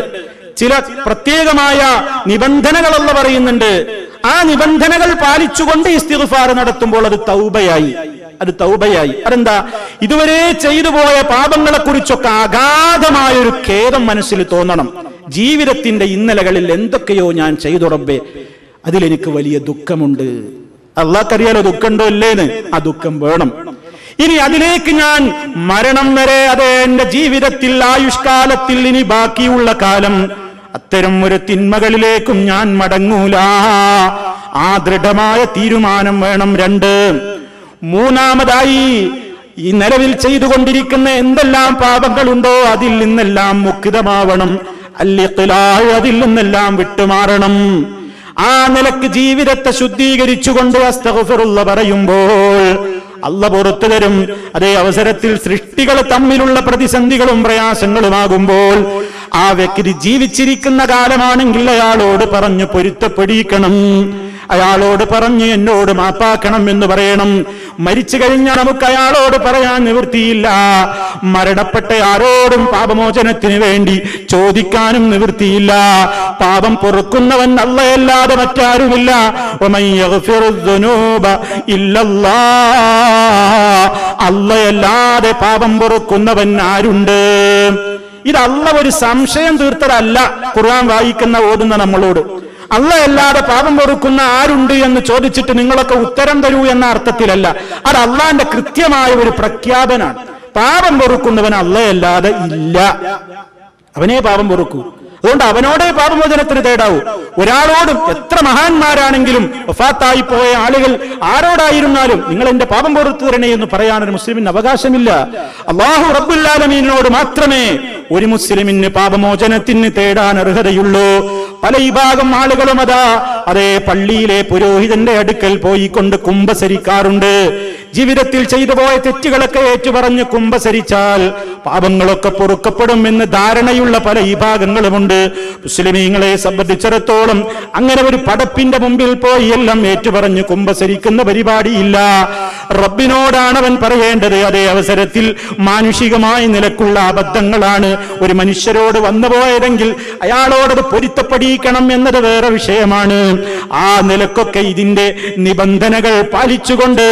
ചില പ്രത്യേകമായ നിബന്ധനകൾ അല്ലാഹു പറയുന്നുണ്ട്. ആ നിബന്ധനകൾ പാലിച്ചുകൊണ്ട് ഇസ്തിഗ്ഫാർ നടത്തുമ്പോൾ അത് തൗബയായി. അതെന്താ? ഇതുവരെ ചെയ്തു പോയ പാപങ്ങളെ കുറിച്ചൊക്കെ അഗാധമായൊരു ഖേദം മനസ്സിൽ തോന്നണം. ജീവിതത്തിന്റെ ഇന്നലകളിൽ എന്തൊക്കെയോ ഞാൻ ചെയ്തു റബ്ബേ, അതിലെനിക്ക് വലിയ ദുഃഖമുണ്ട്. അല്ലാഹ്ക്കറിയാലോ ദുഃഖമുണ്ടോ ഇല്ലേന്ന്. ആ ദുഃഖം വേണം. ഇനി അതിലേക്ക് ഞാൻ മരണം വരെ, അതെ എന്റെ ജീവിതത്തിൽ ആയുഷ്കാലത്തിൽ ഇനി ബാക്കിയുള്ള കാലം അത്തരം ഒരു തിന്മകളിലേക്കും ഞാൻ മടങ്ങൂല. ആ ദൃഢമായ തീരുമാനം വേണം. 2, മൂന്നാമതായി ഈ നിലവിൽ ചെയ്തുകൊണ്ടിരിക്കുന്ന എന്തെല്ലാം പാപങ്ങളുണ്ടോ അതിൽ നിന്നെല്ലാം മുക്തമാവണം. അൽ-ഇഖ്ലാഅ്, അതിൽ നിന്നെല്ലാം വിട്ടുമാറണം. ആ നിലക്ക് ജീവിതത്തെ ശുദ്ധീകരിച്ചുകൊണ്ട് അസ്തഗ്ഫിറുല്ലാഹ് പറയുമ്പോൾ അല്ലാഹ് പുറത്തു തരും. അതേ അവസരത്തിൽ സൃഷ്ടികൾ തമ്മിലുള്ള പ്രതിസന്ധികളും പ്രയാസങ്ങളുമാകുമ്പോൾ ആ വ്യക്തി ജീവിച്ചിരിക്കുന്ന കാലമാണെങ്കിൽ അയാളോട് പറഞ്ഞു പൊരുത്തപ്പെടിക്കണം, അയാളോട് പറഞ്ഞ് എന്നോട് മാപ്പാക്കണം എന്ന് പറയണം. മരിച്ചു കഴിഞ്ഞാൽ നമുക്ക് അയാളോട് പറയാൻ നിവൃത്തിയില്ല. മരണപ്പെട്ട ആരോടും പാപമോചനത്തിന് വേണ്ടി ചോദിക്കാനും നിവൃത്തിയില്ല. പാപം പൊറുക്കുന്നവൻ അല്ലാഹയല്ലാതെ മറ്റാരുമില്ല. വമൻ യഗ്ഫിറുദ്ദുനൂബ ഇല്ലല്ലാഹ്, അല്ലാഹയല്ലാതെ പാപം പൊറുക്കുന്നവൻ ആരുണ്ട്? ഇത് അല്ലാഹ് ഒരു സംശയം തീർത്തതല്ല ഖുർആൻ വായിക്കുന്ന ഓതുന്ന നമ്മളോട്. അല്ലാഹയല്ലാതെ പാപം പൊറുക്കുന്ന ആരുണ്ട് എന്ന് ചോദിച്ചിട്ട് നിങ്ങളൊക്കെ ഉത്തരം തരൂ എന്ന അർത്ഥത്തിലല്ല. അത് അല്ലാഹന്റെ കൃത്യമായ ഒരു പ്രഖ്യാപനാണ്. പാപം പൊറുക്കുന്നവൻ അല്ലാഹയല്ലാതെ ഇല്ല. അവനെ പാപം പൊറുക്കൂ. അതുകൊണ്ട് അവനോടേ പാപമോചനത്തിന് തേടാവൂ. ഒരാളോടും, എത്ര മഹാന്മാരാണെങ്കിലും വഫാത്തായി പോയ ആളുകൾ ആരോടായിരുന്നാലും നിങ്ങൾ എന്റെ പാപം പൊറുത്തു തരണേ എന്ന് പറയാൻ ഒരു മുസ്ലിമിന് അവകാശമില്ല. അല്ലാഹു റബ്ബുൽ ആലമീനോട് മാത്രമേ ഒരു മുസ്ലിമിന് പാപമോചനത്തിന് തേടാൻ അർഹതയുള്ളൂ. പല വിഭാഗം ആളുകളും അതേ പള്ളിയിലെ പുരോഹിതന്റെ അടുക്കൽ പോയിക്കൊണ്ട് കുമ്പസരിക്കാറുണ്ട്. ജീവിതത്തിൽ ചെയ്തു പോയ തെറ്റുകളൊക്കെ ഏറ്റുപറഞ്ഞ് കുമ്പസരിച്ചാൽ പാപങ്ങളൊക്കെ പൊറുക്കപ്പെടും എന്ന് ധാരണയുള്ള പല വിഭാഗങ്ങളുമുണ്ട്. മുസ്ലിമീങ്ങളെ സംബന്ധിച്ചിടത്തോളം അങ്ങനെ ഒരു പടപ്പിന്റെ മുമ്പിൽ പോയി എല്ലാം ഏറ്റുപറഞ്ഞ് കുമ്പസരിക്കുന്ന പരിപാടിയില്ല. റബ്ബിനോടാണ് അവൻ പറയേണ്ടത്. അതേ അവസരത്തിൽ മാനുഷികമായ നിലക്കുള്ള അബദ്ധങ്ങളാണ് ഒരു മനുഷ്യരോട് വന്നുപോയതെങ്കിൽ അയാളോടത് പൊരുത്തപ്പെടിക്കണം എന്നത് വേറെ വിഷയമാണ്. ആ നിലക്കൊക്കെ ഇതിന്റെ നിബന്ധനകൾ പാലിച്ചുകൊണ്ട്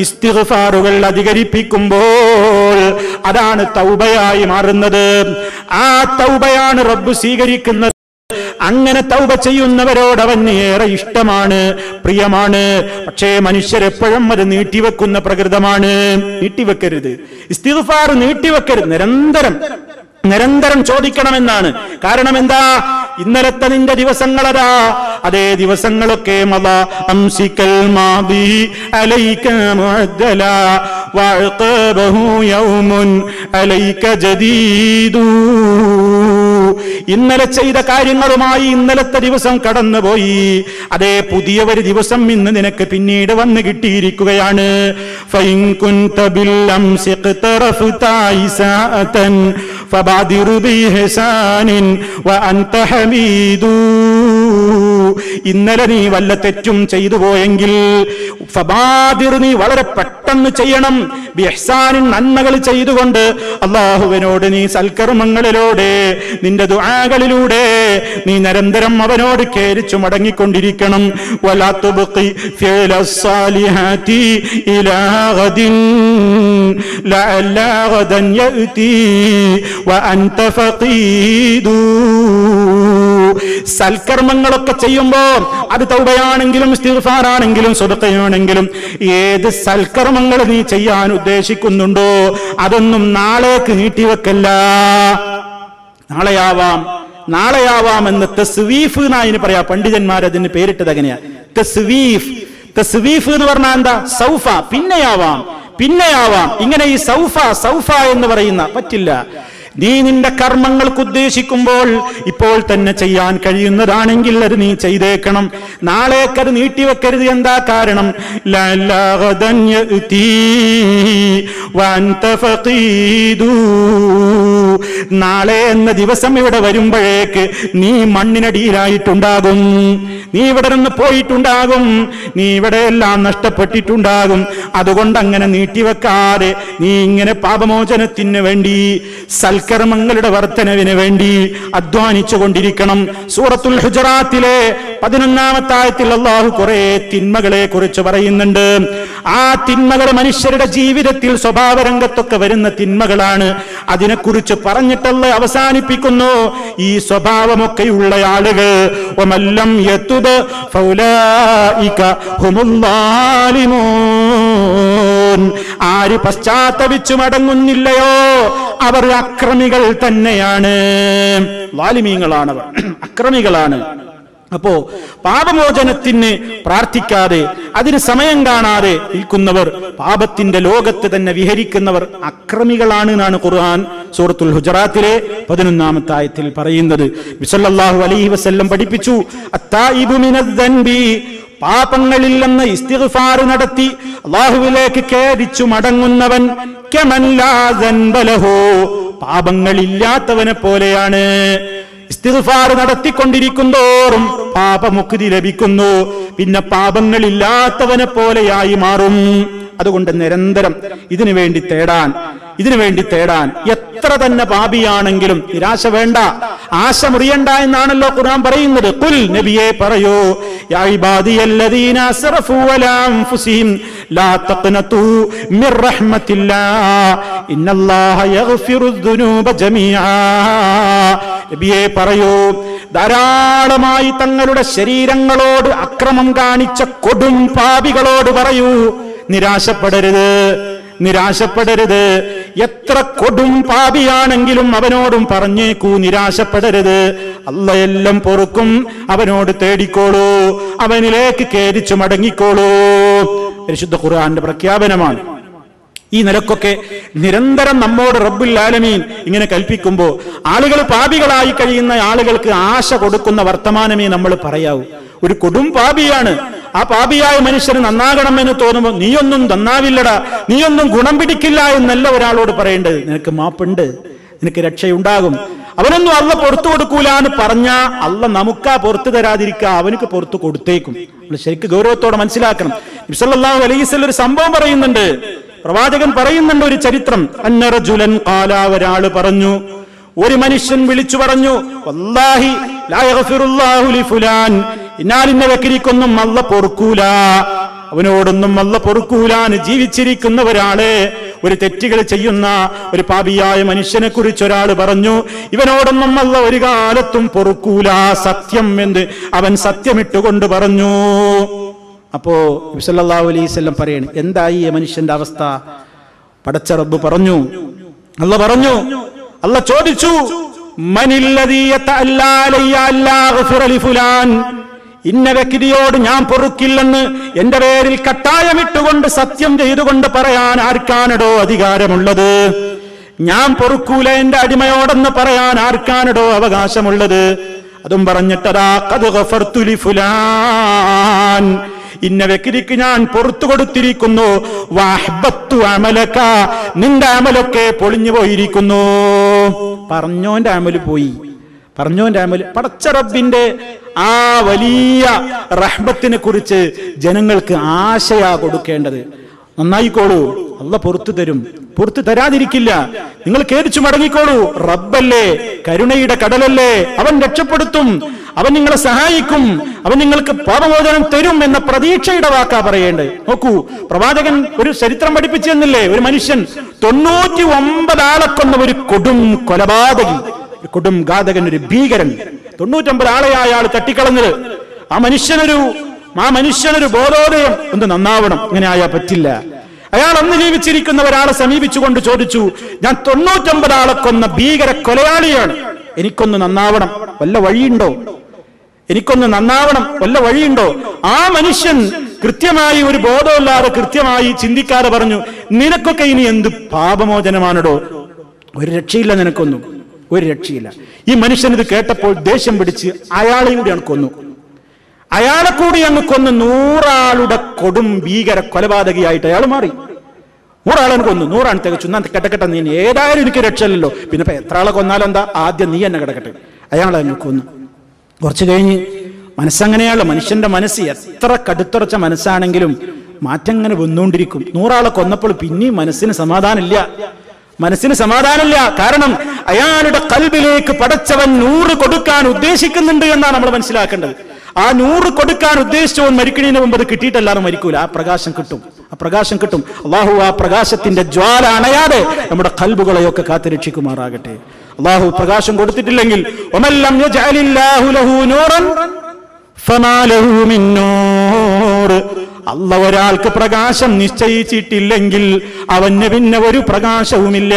ഇസ്തിഗ്ഫാറുകൾ അധികരിപ്പിക്കുമ്പോൾ അതാണ് തൗബയായി മാറുന്നത്. ആ തൗബയാണ് റബ്ബ് സ്വീകരിക്കുന്നത്. അങ്ങനെ തൗബ ചെയ്യുന്നവരോട് അവന് ഏറെ ഇഷ്ടമാണ്, പ്രിയമാണ്. പക്ഷേ മനുഷ്യരെപ്പോഴും അത് നീട്ടിവെക്കുന്ന പ്രകൃതമാണ്. നീട്ടിവെക്കരുത്, ഇസ്തിഗ്ഫാർ നീട്ടിവെക്കരുത്. നിരന്തരം ചോദിക്കണമെന്നാണ്. കാരണം എന്താ? ഇന്നലത്തെ നിന്റെ ദിവസങ്ങളതാ, അതേ ദിവസങ്ങളൊക്കെ മദാ അംസിക്കൽ മാദി അലൈക മുഅദ്ദല വഅഖബഹു യൗമുൻ അലൈക ജദീദു. ഇന്നലെ ചെയ്ത കാര്യങ്ങളുമായി ഇന്നലത്തെ ദിവസം കടന്നുപോയി. അതേ പുതിയ ഒരു ദിവസം ഇന്ന് നിനക്ക് പിന്നീട് വന്ന് കിട്ടിയിരിക്കുകയാണ്. ഫഇൻ കുൻത ബിൽ അംസി ഖതറഫത ഇസാഅതൻ ഫബാദിറു ബിഹസാനിൻ വഅൻത ഹമീദു. ഇന്നലെ നീ വല്ല തെറ്റും ചെയ്തു പോയെങ്കിൽ ഫബാദിർ, നീ വളരെ പെട്ടെന്ന് ചെയ്യണം. ബിഹ്സാനിൻ, നന്മകൾ ചെയ്തുകൊണ്ട് അല്ലാഹുവിനോട് നീ സൽക്കർമ്മങ്ങളിലൂടെ, നിന്റെ ദുആകളിലൂടെ നീ നിരന്തരം അവനോട് കേരിച്ചു മടങ്ങിക്കൊണ്ടിരിക്കണം. വലാ തുബ്ഖി ഫിഅലസ്സാലിഹാതി ഇലാ ഗദിൻ ലഅല്ലാ ഗദൻ യഅതി വഅൻത ഫഖീദു. സൽക്കർമ്മങ്ങളൊക്കെ ചെയ്യുമ്പോ അത് തൗബയാണെങ്കിലും ഇസ്തിഗ്ഫാറാണെങ്കിലും സദഖയാണെങ്കിലും ഏത് സൽക്കർമ്മങ്ങൾ നീ ചെയ്യാൻ ഉദ്ദേശിക്കുന്നുണ്ടോ അതൊന്നും നാളേക്ക് നീട്ടിവെക്കല്ല. നാളെയാവാം എന്ന് തസ്വീഫ് എന്നാ പറയാ. പണ്ഡിതന്മാർ അതിന് പേരിട്ടത് എങ്ങനെയാ? തസ്വീഫ് എന്ന് പറഞ്ഞാൽ എന്താ? സൗഫ, പിന്നെയാവാം. ഇങ്ങനെ ഈ സൗഫ എന്ന് പറയുന്ന പറ്റില്ല. നീ നിന്റെ കർമ്മങ്ങൾക്ക് ഉദ്ദേശിക്കുമ്പോൾ ഇപ്പോൾ തന്നെ ചെയ്യാൻ കഴിയുന്നതാണെങ്കിൽ അത് നീ ചെയ്തേക്കണം. നാളേക്കത് നീട്ടിവെക്കരുത്. എന്താ കാരണം? നാളെ എന്ന ദിവസം ഇവിടെ വരുമ്പോഴേക്ക് നീ മണ്ണിനടിയിലായിട്ടുണ്ടാകും, നീ ഇവിടെ നിന്ന് പോയിട്ടുണ്ടാകും, നീ ഇവിടെ എല്ലാം നഷ്ടപ്പെട്ടിട്ടുണ്ടാകും. അതുകൊണ്ട് അങ്ങനെ നീട്ടിവെക്കാതെ നീ ഇങ്ങനെ പാപമോചനത്തിന് വേണ്ടി സൽക്കർമ്മങ്ങളുടെ വർധനവിന് വേണ്ടി അധ്വാനിച്ചു കൊണ്ടിരിക്കണം. സൂറത്തുൽ ഹുജറാത്തിലെ 11-ാമത്തെ ആയത്തിൽ അല്ലാഹു കുറെ തിന്മകളെ കുറിച്ച് പറയുന്നുണ്ട്. ആ തിന്മകൾ മനുഷ്യരുടെ ജീവിതത്തിൽ സ്വഭാവരംഗത്തൊക്കെ വരുന്ന തിന്മകളാണ്. അതിനെക്കുറിച്ച് പറഞ്ഞിട്ടല്ല അവസാനിപ്പിക്കുന്നു. ഈ സ്വഭാവമൊക്കെയുള്ള ആളുകൾ വമല്ലം യതുബ് ഫൗലായിക ഹുമുൽ ളാലിമൂൻ, ആര് പശ്ചാത്തപിച്ചു മടങ്ങുന്നില്ലയോ അവർ അക്രമികൾ തന്നെയാണ്. ളാലിമീങ്ങളാണവർ, അക്രമികളാണ്. അപ്പോ പാപമോചനത്തിന് പ്രാർത്ഥിക്കാതെ അതിന് സമയം കാണാതെ നിൽക്കുന്നവർ, പാപത്തിന്റെ ലോകത്ത് തന്നെ വിഹരിക്കുന്നവർ അക്രമികളാണ് എന്നാണ് ഖുർആൻ സൂറത്തുൽ ഹുജറാത്തിലെ 11-ാമത്തെ ആയത്തിൽ പറയുന്നത്. നബി സല്ലല്ലാഹു അലൈഹി വസല്ലം പഠിപ്പിച്ചു, അത്തായിബു മിനദ്ദൻബി, പാപങ്ങളിൽ നിന്ന് ഇസ്തിഗ്ഫാർ നടത്തി അല്ലാഹുവിലേക്ക് ഖേദിച്ചു മടങ്ങുന്നവൻ കമൻ ലാ ദൻബ ലഹു, പാപങ്ങളില്ലാത്തവനെ പോലെയാണ്. ഇസ്തിഗ്ഫാർ നടത്തിക്കൊണ്ടിരിക്കുന്തോറും പാപമുക്തി ലഭിക്കുന്നു, പിന്നെ പാപങ്ങളില്ലാത്തവനെ പോലെയായി മാറും. അതുകൊണ്ട് നിരന്തരം ഇതിനു വേണ്ടി തേടാൻ എത്ര തന്നെ പാപിയാണെങ്കിലും നിരാശ വേണ്ട, ആശ മുറിയണ്ട എന്നാണല്ലോ ഖുർആൻ പറയുന്നത്. ഖുൽ, നബിയെ പറയൂ, യാ ഇബാദിയല്ലദീന അസ്റഫു അലാ അൻഫുസിഹിം ലാ തഖ്നതു മിർ റഹ്മത്തില്ലാഹ് ഇന്നല്ലാഹ യഗ്ഫിറുദ്ദുനൂബ ജമീആ. നബിയെ പറയൂ, ധാരാളമായി തങ്ങളുടെ ശരീരങ്ങളോട് അക്രമം കാണിച്ച കൊടും പാപികളോട് പറയൂ, നിരാശപ്പെടരുത്. എത്ര കൊടും പാപിയാണെങ്കിലും അവനോടും പറഞ്ഞേക്കൂ, നിരാശപ്പെടരുത്. അല്ലാഹ് എല്ലാം പൊറുക്കും, അവനോട് തേടിക്കോളൂ, അവനിലേക്ക് ഖേദിച്ചു മടങ്ങിക്കോളൂ. പരിശുദ്ധ ഖുർആന്റെ പ്രഖ്യാപനമാണ്. ഈ നിലക്കൊക്കെ നിരന്തരം നമ്മോട് റബ്ബുൽ ആലമീൻ ഇങ്ങനെ കൽപ്പിക്കുമ്പോ ആളുകൾ പാപികളായി കഴിയുന്ന ആളുകൾക്ക് ആശ കൊടുക്കുന്ന വർത്തമാനമേ നമ്മൾ പറയാവൂ. ഒരു കൊടും പാപിയാണ്, ആ പാപിയായ മനുഷ്യന് നന്നാകണമെന്ന് തോന്നുമ്പോൾ നീയൊന്നും നന്നാവില്ലടാ, നീയൊന്നും ഗുണം പിടിക്കില്ല എന്നല്ല ഒരാളോട് പറയേണ്ടത്. നിനക്ക് മാപ്പുണ്ട്, നിനക്ക് രക്ഷയുണ്ടാകും. അവനൊന്നും അള്ള പുറത്തു കൊടുക്കൂല എന്ന് പറഞ്ഞാ അള്ള നമുക്കാ പുറത്തു തരാതിരിക്കുക, അവനക്ക് പുറത്തു കൊടുത്തേക്കും. നമ്മൾ ശരിക്കും ഗൗരവത്തോടെ മനസ്സിലാക്കണം. നബി സല്ലല്ലാഹു അലൈഹി വസല്ലം ഒരു സംഭവം പറയുന്നുണ്ട്, പ്രവാചകൻ പറയുന്നുണ്ട് ഒരു ചരിത്രം. അന്ന റജുലൻ ഖാല, ഒരാള് പറഞ്ഞു, ഒരു മനുഷ്യൻ വിളിച്ചു പറഞ്ഞു, വല്ലാഹി ലാ യഗ്ഫിറുല്ലാഹു ലിഫുലാൻ, ഇന്നാലിന്ന വ്യക്തിക്കൊന്നും അല്ല പൊറുക്കൂല, അവനോടൊന്നും അല്ല പൊറുക്കൂലാന്ന് ജീവിച്ചിരിക്കുന്ന ഒരാളെ, ഒരു തെറ്റുകൾ ചെയ്യുന്ന ഒരു പാപിയായ മനുഷ്യനെ കുറിച്ച് ഒരാൾ പറഞ്ഞു, ഇവനോടൊന്നും അല്ല ഒരു കാലത്തും പൊറുക്കൂല, സത്യം എന്ന് അവൻ സത്യമിട്ടുകൊണ്ട് പറഞ്ഞു. അപ്പോ നബി സല്ലല്ലാഹു അലൈഹി വസല്ലം പറയാണ്, എന്തായി ഈ മനുഷ്യന്റെ അവസ്ഥ? പടച്ച റബ്ബ് പറഞ്ഞു, അല്ല ചോദിച്ചു, മനില്ലദീ യതഅല്ലാ അലയ്യ അല്ലാ ഗഫിറ ലിഫുലാൻ, ഇന്ന വ്യക്തിയോട് ഞാൻ പൊറുക്കില്ലെന്ന് എന്റെ പേരിൽ കട്ടായമിട്ടുകൊണ്ട് സത്യം ചെയ്തുകൊണ്ട് പറയാൻ ആർക്കാണടോ അധികാരമുള്ളത്? ഞാൻ പൊറുക്കൂല എന്റെ അടിമയോടെന്ന് പറയാൻ ആർക്കാണടോ അവകാശമുള്ളത്? അതും പറഞ്ഞിട്ടതാ, ഖദ് ഗഫർതു ലിഫുലാൻ, ഇന്ന വ്യക്തിക്ക് ഞാൻ പുറത്തു കൊടുത്തിരിക്കുന്നു, വഅഹ്ബത്തു അമലക, നിന്റെ അമലൊക്കെ പൊളിഞ്ഞു പോയിരിക്കുന്നു. പറഞ്ഞോന്റെ അമല് പോയി, പടച്ച റബ്ബിന്റെ ആ വലിയ റഹ്മത്തിനെ കുറിച്ച് ജനങ്ങൾക്ക് ആശയാ കൊടുക്കേണ്ടത്. നന്നായിക്കോളൂ, അള്ള പുറത്തു തരും, പുറത്തു തരാതിരിക്കില്ല. നിങ്ങൾ ഖേദിച്ചു മടങ്ങിക്കോളൂ, റബ്ബല്ലേ, കരുണയുടെ കടലല്ലേ, അവൻ രക്ഷപ്പെടുത്തും, അവൻ നിങ്ങളെ സഹായിക്കും, അവൻ നിങ്ങൾക്ക് പാപമോചനം തരും എന്ന പ്രതീക്ഷയുടെ വാക്കാ പറയേണ്ടത്. നോക്കൂ, പ്രവാചകൻ ഒരു ചരിത്രം പഠിപ്പിച്ചെന്നില്ലേ, ഒരു മനുഷ്യൻ 99 ആളെ കൊന്ന ഒരു കൊടും കൊലപാതകി, കൊടും ഘാതകൻ, ഒരു ഭീകരൻ, 99 ആളെ അയാൾ തട്ടിക്കളഞ്ഞത്. ആ മനുഷ്യനൊരു ബോധോദയം ഒന്ന് നന്നാവണം. ഇങ്ങനെ ആയാൽ പറ്റില്ല. അയാൾ അന്ന് ജീവിച്ചിരിക്കുന്ന ഒരാളെ സമീപിച്ചുകൊണ്ട് ചോദിച്ചു, ഞാൻ 99 ആളെ കൊന്ന ഭീകര കൊലയാളിയാണ്, എനിക്കൊന്ന് നന്നാവണം, വല്ല വഴിയുണ്ടോ? എനിക്കൊന്ന് നന്നാവണം, വല്ല വഴിയുണ്ടോ? ആ മനുഷ്യൻ കൃത്യമായി ഒരു ബോധമില്ലാതെ കൃത്യമായി ചിന്തിക്കാതെ പറഞ്ഞു, നിനക്കൊക്കെ ഇനി എന്ത് പാപമോചനമാണോ? ഒരു രക്ഷയില്ല, നിനക്കൊന്നും ഒരു രക്ഷയില്ല. ഈ മനുഷ്യൻ ഇത് കേട്ടപ്പോൾ ദേഷ്യം പിടിച്ച് അയാളെയും കൂടി കൊന്നു. അയാളെ കൂടി അങ്ങ് കൊന്ന് 100 ആളുടെ കൊടും ഭീകര കൊലപാതകയായിട്ട് അയാൾ മാറി. 100 ആളെ കൊന്നു. 100 ആണ് തികച്ചു. എന്നാ കെട്ടക്കെട്ട, നീ ഏതായാലും എനിക്ക് രക്ഷയില്ലല്ലോ, പിന്നെ ഇപ്പൊ എത്ര ആളെ കൊന്നാലെന്താ, ആദ്യം നീ എന്നെ കിടക്കട്ടെ. അയാളെ അങ്ങ് കൊന്നു. കുറച്ചു കഴിഞ്ഞ് മനസ്സങ്ങനെയുള്ള മനുഷ്യന്റെ മനസ്സ് എത്ര കടുത്തുറച്ച മനസ്സാണെങ്കിലും മാറ്റം ഇങ്ങനെ വന്നുകൊണ്ടിരിക്കും. 100 ആളെ കൊന്നപ്പോൾ പിന്നെയും മനസ്സിന് സമാധാനമില്ല. കാരണം അയാളുടെ കൽബിലേക്ക് പടച്ചവൻ 100 കൊടുക്കാൻ ഉദ്ദേശിക്കുന്നുണ്ട് എന്നാണ് നമ്മൾ മനസ്സിലാക്കേണ്ടത്. ആ 100 കൊടുക്കാൻ ഉദ്ദേശിച്ചവൻ മരിക്കുന്നതിന് മുമ്പ് അത് കിട്ടിയിട്ടല്ലാതെ മരിക്കൂല. ആ പ്രകാശം കിട്ടും. അള്ളാഹു ആ പ്രകാശത്തിന്റെ ജ്വാല അണയാതെ നമ്മുടെ കൽബുകളെയൊക്കെ കാത്തുരക്ഷിക്കുമാറാകട്ടെ. അള്ളാഹു പ്രകാശം കൊടുത്തിട്ടില്ലെങ്കിൽ അല്ല ഒരാൾക്ക് പ്രകാശം നിശ്ചയിച്ചിട്ടില്ലെങ്കിൽ അവന് പിന്നെ ഒരു പ്രകാശവുമില്ല.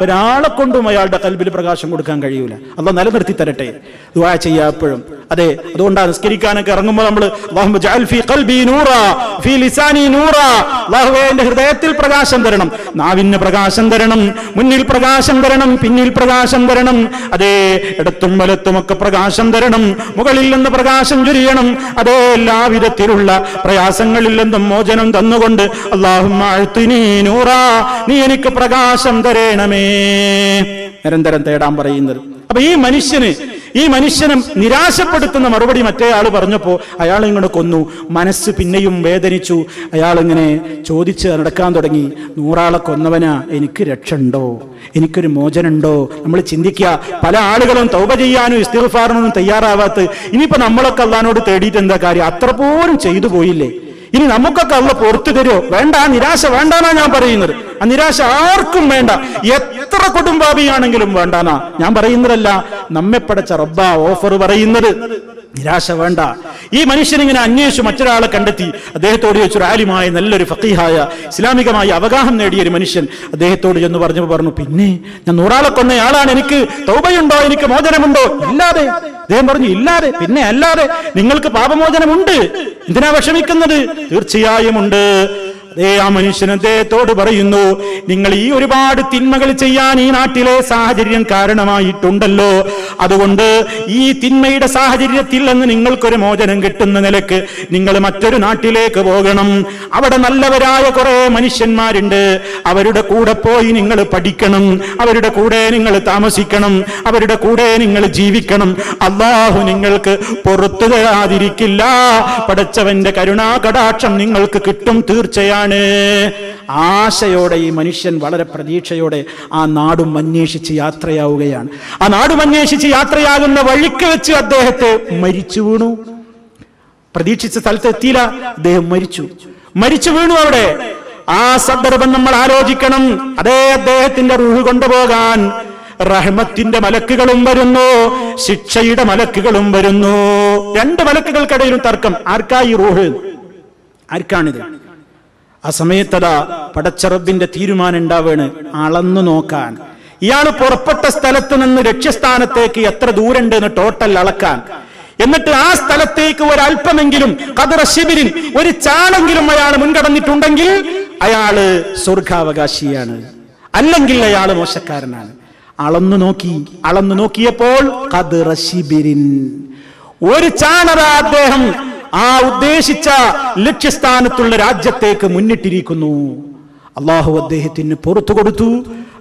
ഒരാളെ കൊണ്ടും അയാളുടെ കൽബിൽ പ്രകാശം കൊടുക്കാൻ കഴിയൂല. അള്ളാഹ് നിലനിർത്തി തരട്ടെ. ദുആ ചെയ്യാ എപ്പോഴും. അതെ, അതുകൊണ്ടാണ് നിസ്കരിക്കാനൊക്കെ ഇറങ്ങുമ്പോൾ നമ്മൾ അല്ലാഹുമ്മ ജഅൽ ഫീ ഖൽബി നൂറാ ഫീ ലിസാനി നൂറാ, അല്ലാഹുവേ എന്റെ ഹൃദയത്തിൽ പ്രകാശം തരണം, നാവിന് പ്രകാശം തരണം, മുന്നിൽ പ്രകാശം തരണം, പിന്നിൽ പ്രകാശം തരണം, അതേ ഇടത്തും വലത്തുമൊക്കെ പ്രകാശം തരണം, മുകളിൽ നിന്ന് പ്രകാശം ചൊരിയണം. അതേ എല്ലാവിധത്തിലുള്ള പ്രയാസങ്ങളിൽ നിന്നും മോചനം തന്നുകൊണ്ട് അല്ലാഹുമ്മ അഅ്തിനി നൂറാ, നീ എനിക്ക് പ്രകാശം തരണമേ, നിരന്തരം തേടാൻ പറയുന്നത്. അപ്പൊ ഈ മനുഷ്യനെ നിരാശപ്പെടുത്തുന്ന മറുപടി മറ്റേ ആള് പറഞ്ഞപ്പോ അയാൾ ഇങ്ങനെ കൊന്നു. മനസ്സ് പിന്നെയും വേദനിച്ചു. അയാൾ ഇങ്ങനെ ചോദിച്ച് നടക്കാൻ തുടങ്ങി, 100 ആളെ കൊന്നവനാ, എനിക്ക് രക്ഷ ഉണ്ടോ? എനിക്കൊരു മോചനുണ്ടോ? നമ്മൾ ചിന്തിക്കുക, പല ആളുകളും തൗബ ചെയ്യാനും ഇസ്തിഗ്ഫാറിനും തയ്യാറാവാത്ത, ഇനിയിപ്പോ നമ്മളൊക്കെ അള്ളാനോട് തേടിയിട്ട് എന്താ കാര്യം? അത്ര പോലും ചെയ്തു പോയില്ലേ? ഇനി നമുക്കൊക്കെ അള്ള പുറത്തു തരുമോ? വേണ്ട, ആ നിരാശ വേണ്ടാന്നാ ഞാൻ പറയുന്നത്. ആ നിരാശ ആർക്കും വേണ്ട, എത്ര കുടുംബാബിയാണെങ്കിലും വേണ്ടാന്നാ ഞാൻ പറയുന്നതല്ല, നമ്മെ പടച്ച റബ്ബാ ഓഫർ പറയുന്നത്. നിരാശ വേണ്ട. ഈ മനുഷ്യൻ ഇങ്ങനെ അന്വേഷിച്ചു മറ്റൊരാളെ കണ്ടെത്തി. അദ്ദേഹത്തോട് ചോദിച്ചു, ആലിമായ നല്ലൊരു ഫഖീഹായ ഇസ്ലാമികമായ അവഗാഹം നേടിയ ഒരു മനുഷ്യൻ അദ്ദേഹത്തോട് ചെന്ന് പറഞ്ഞു, പിന്നെ ഞാൻ 100 ആളെ കൊന്നയാളാണ്, എനിക്ക് തൗബയുണ്ടോ, എനിക്ക് മോചനമുണ്ടോ? ഇല്ലാതെ. അദ്ദേഹം പറഞ്ഞു, ഇല്ലാതെ, പിന്നെ അല്ലാതെ. നിങ്ങൾക്ക് പാപമോചനമുണ്ട്, എന്തിനാ വിഷമിക്കുന്നത്? തീർച്ചയായും ഉണ്ട്. അതേ ആ മനുഷ്യൻ അദ്ദേഹത്തോട് പറയുന്നു, നിങ്ങൾ ഈ ഒരുപാട് തിന്മകൾ ചെയ്യാൻ ഈ നാട്ടിലെ സാഹചര്യം കാരണമായിട്ടുണ്ടല്ലോ, അതുകൊണ്ട് ഈ തിന്മയുടെ സാഹചര്യത്തിൽ നിന്ന് നിങ്ങൾക്കൊരു മോചനം കിട്ടുന്ന നിലക്ക് നിങ്ങൾ മറ്റൊരു നാട്ടിലേക്ക് പോകണം. അവിടെ നല്ലവരായ കുറെ മനുഷ്യന്മാരുണ്ട്, അവരുടെ കൂടെ പോയി നിങ്ങൾ പഠിക്കണം, അവരുടെ കൂടെ നിങ്ങൾ താമസിക്കണം, അവരുടെ കൂടെ നിങ്ങൾ ജീവിക്കണം. അല്ലാഹു നിങ്ങൾക്ക് പുറത്തു തരാതിരിക്കില്ല. പടച്ചവന്റെ കരുണാകടാക്ഷം നിങ്ങൾക്ക് കിട്ടും, തീർച്ചയാണ്. ആശയോടെ ഈ മനുഷ്യൻ വളരെ പ്രതീക്ഷയോടെ ആ നാടും അന്വേഷിച്ച് യാത്രയാവുകയാണ്. ആ നാടും അന്വേഷിച്ച് യാത്രയാകുന്ന വഴിക്ക് വെച്ച് അദ്ദേഹത്തെ മരിച്ചു വീണു. പ്രതീക്ഷിച്ച സ്ഥലത്ത് എത്തിയില്ല, അദ്ദേഹം മരിച്ചു വീണു അവിടെ. ആ സന്ദർഭം നമ്മൾ ആലോചിക്കണം. അതേ അദ്ദേഹത്തിന്റെ റൂഹ് കൊണ്ടുപോകാൻ റഹ്മത്തിന്റെ മലക്കുകളും വരുന്നു, ശിക്ഷയുടെ മലക്കുകളും വരുന്നു. 2 മലക്കുകൾക്കിടയിലും തർക്കം, ആർക്കായി റൂഹ്, ആർക്കാണിത്? ആ സമയത്തതാ പടച്ച റബ്ബിന്റെ തീരുമാനം ഉണ്ടാവാണ്, അളന്നു നോക്കാൻ. ഇയാൾ പുറപ്പെട്ട സ്ഥലത്ത് നിന്ന് ലക്ഷ്യസ്ഥാനത്തേക്ക് എത്ര ദൂരമുണ്ട് എന്ന് ടോട്ടൽ അളക്കാൻ. എന്നിട്ട് ആ സ്ഥലത്തേക്ക് ഒരല്പമെങ്കിലും ഖദറ ശിബിരിൻ, ഒരു ചാണെങ്കിലും അയാൾ മുൻകടന്നിട്ടുണ്ടെങ്കിൽ അയാള് സ്വർഗാവകാശിയാണ്, അല്ലെങ്കിൽ അയാൾ മോശക്കാരനാണ്. അളന്നു നോക്കിയപ്പോൾ ഖദറ ശിബിരിൻ, ഒരു ചാണറ അദ്ദേഹം ആ ഉദ്ദേശിച്ച ലക്ഷ്യസ്ഥാനത്തുള്ള രാജ്യത്തേക്ക് മുന്നിട്ടിരിക്കുന്നു. അള്ളാഹു അദ്ദേഹത്തിന് പുറത്തു കൊടുത്തു,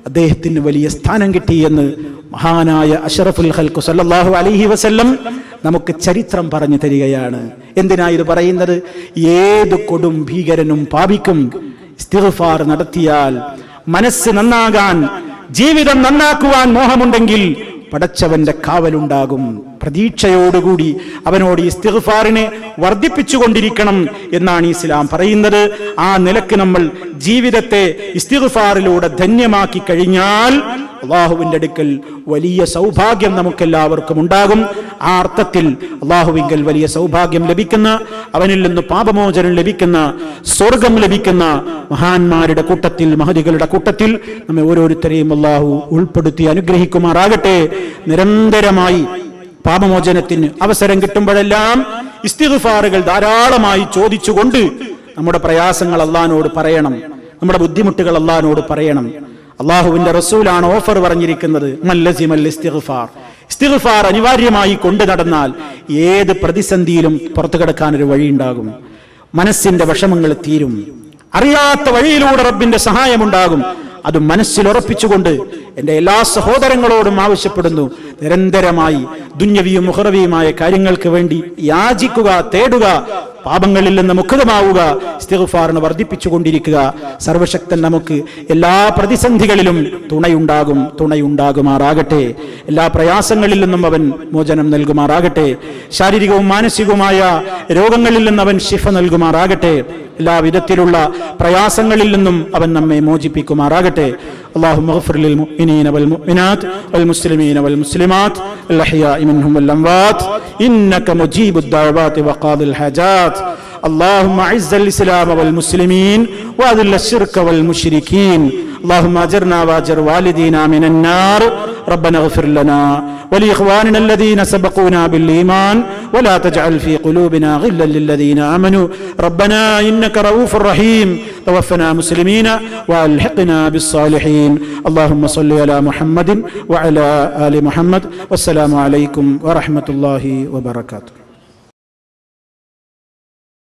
അദ്ദേഹത്തിന് വലിയ സ്ഥാനം കിട്ടി എന്ന് മഹാനായ അഷ്റഫുൽ ഖൽഖ് സല്ലല്ലാഹു അലൈഹി വസല്ലം നമുക്ക് ചരിത്രം പറഞ്ഞു തരികയാണ്. എന്തിനാ ഇത് പറയുന്നത്? ഏത് കൊടും ഭീകരനും പാപിക്കും ഇസ്തിഗ്ഫാർ നടത്തിയാൽ, മനസ്സ് നന്നാകാൻ, ജീവിതം നന്നാക്കുവാൻ മോഹമുണ്ടെങ്കിൽ പടച്ചവന്റെ കാവലുണ്ടാകും. പ്രതീക്ഷയോടുകൂടി അവനോട് ഇസ്തിഗ്ഫാറിനെ വർദ്ധിപ്പിച്ചുകൊണ്ടിരിക്കണം എന്നാണ് ഇസ്ലാം പറയുന്നത്. ആ നിലക്ക് നമ്മൾ ജീവിതത്തെ ഇസ്തിഗ്ഫാറിലൂടെ ധന്യമാക്കി കഴിഞ്ഞാൽ അള്ളാഹുവിന്റെ അടുക്കൽ വലിയ സൗഭാഗ്യം നമുക്കെല്ലാവർക്കും ഉണ്ടാകും. ആ അർത്ഥത്തിൽ അള്ളാഹുവിങ്കൽ വലിയ സൗഭാഗ്യം ലഭിക്കുന്ന, അവനിൽ നിന്ന് പാപമോചനം ലഭിക്കുന്ന, സ്വർഗം ലഭിക്കുന്ന മഹാന്മാരുടെ കൂട്ടത്തിൽ, മഹദികളുടെ കൂട്ടത്തിൽ നമ്മെ ഓരോരുത്തരെയും അള്ളാഹു ഉൾപ്പെടുത്തി അനുഗ്രഹിക്കുമാറാകട്ടെ. നിരന്തരമായി പാപമോചനത്തിന് അവസരം കിട്ടുമ്പോഴെല്ലാം ഇസ്തിഗ്ഫാറുകൾ ധാരാളമായി ചോദിച്ചുകൊണ്ട് നമ്മുടെ പ്രയാസങ്ങൾ അള്ളാഹിനോട് പറയണം, നമ്മുടെ ബുദ്ധിമുട്ടുകൾ അള്ളാഹിനോട് പറയണം. അള്ളാഹുവിന്റെ റസൂലാണ് ഓഫർ പറഞ്ഞിരിക്കുന്നത്, മല്ലസിമൽ ഇസ്തിഗ്ഫാർ. ഇസ്തിഗ്ഫാർ അനിവാര്യമായി കൊണ്ടു നടന്നാൽ ഏത് പ്രതിസന്ധിയിലും പുറത്തു കിടക്കാൻ ഒരു വഴിയുണ്ടാകും. മനസ്സിന്റെ വിഷമങ്ങൾ തീരും. അറിയാത്ത വഴിയിലൂടെ റബ്ബിന്റെ സഹായമുണ്ടാകും. അത് മനസ്സിൽ ഉറപ്പിച്ചുകൊണ്ട് എന്റെ എല്ലാ സഹോദരങ്ങളോടും ആവശ്യപ്പെടുന്നു, നിരന്തരമായി ദുന്യവിയും മുഖറവിയുമായ കാര്യങ്ങൾക്ക് വേണ്ടി യാചിക്കുക, തേടുക, പാപങ്ങളിൽ നിന്ന് മുക്തമാവുക, ഇസ്തിഗ്ഫാറിനെ വർദ്ധിപ്പിച്ചുകൊണ്ടിരിക്കുക. സർവശക്തൻ നമുക്ക് എല്ലാ പ്രതിസന്ധികളിലും തുണയുണ്ടാകുമാറാകട്ടെ. എല്ലാ പ്രയാസങ്ങളിൽ നിന്നും അവൻ മോചനം നൽകുമാറാകട്ടെ. ശാരീരികവും മാനസികവുമായ രോഗങ്ങളിൽ നിന്ന് അവൻ ശിഫ നൽകുമാറാകട്ടെ. എല്ലാ വിധത്തിലുള്ള പ്രയാസങ്ങളിൽ നിന്നും അവൻ നമ്മെ മോചിപ്പിക്കുമാറാകട്ടെ. اللهم اغفر للمؤمنين والمؤمنات والمسلمين والمسلمات الأحياء منهم والأموات إنك مجيب الدعوات وقاضي الحاجات. اللهم أعز الإسلام والمسلمين وأذل الشرك والمشركين. اللهم أجرنا وأجر والدينا من النار. ربنا اغفر لنا ولإخواننا الذين سبقونا بالإيمان ولا تجعل في قلوبنا غلا للذين آمنوا ربنا إنك رؤوف رحيم. توفنا مسلمين وألحقنا بالصالحين. اللهم صل على محمد وعلى آل محمد. والسلام عليكم ورحمة الله وبركاته.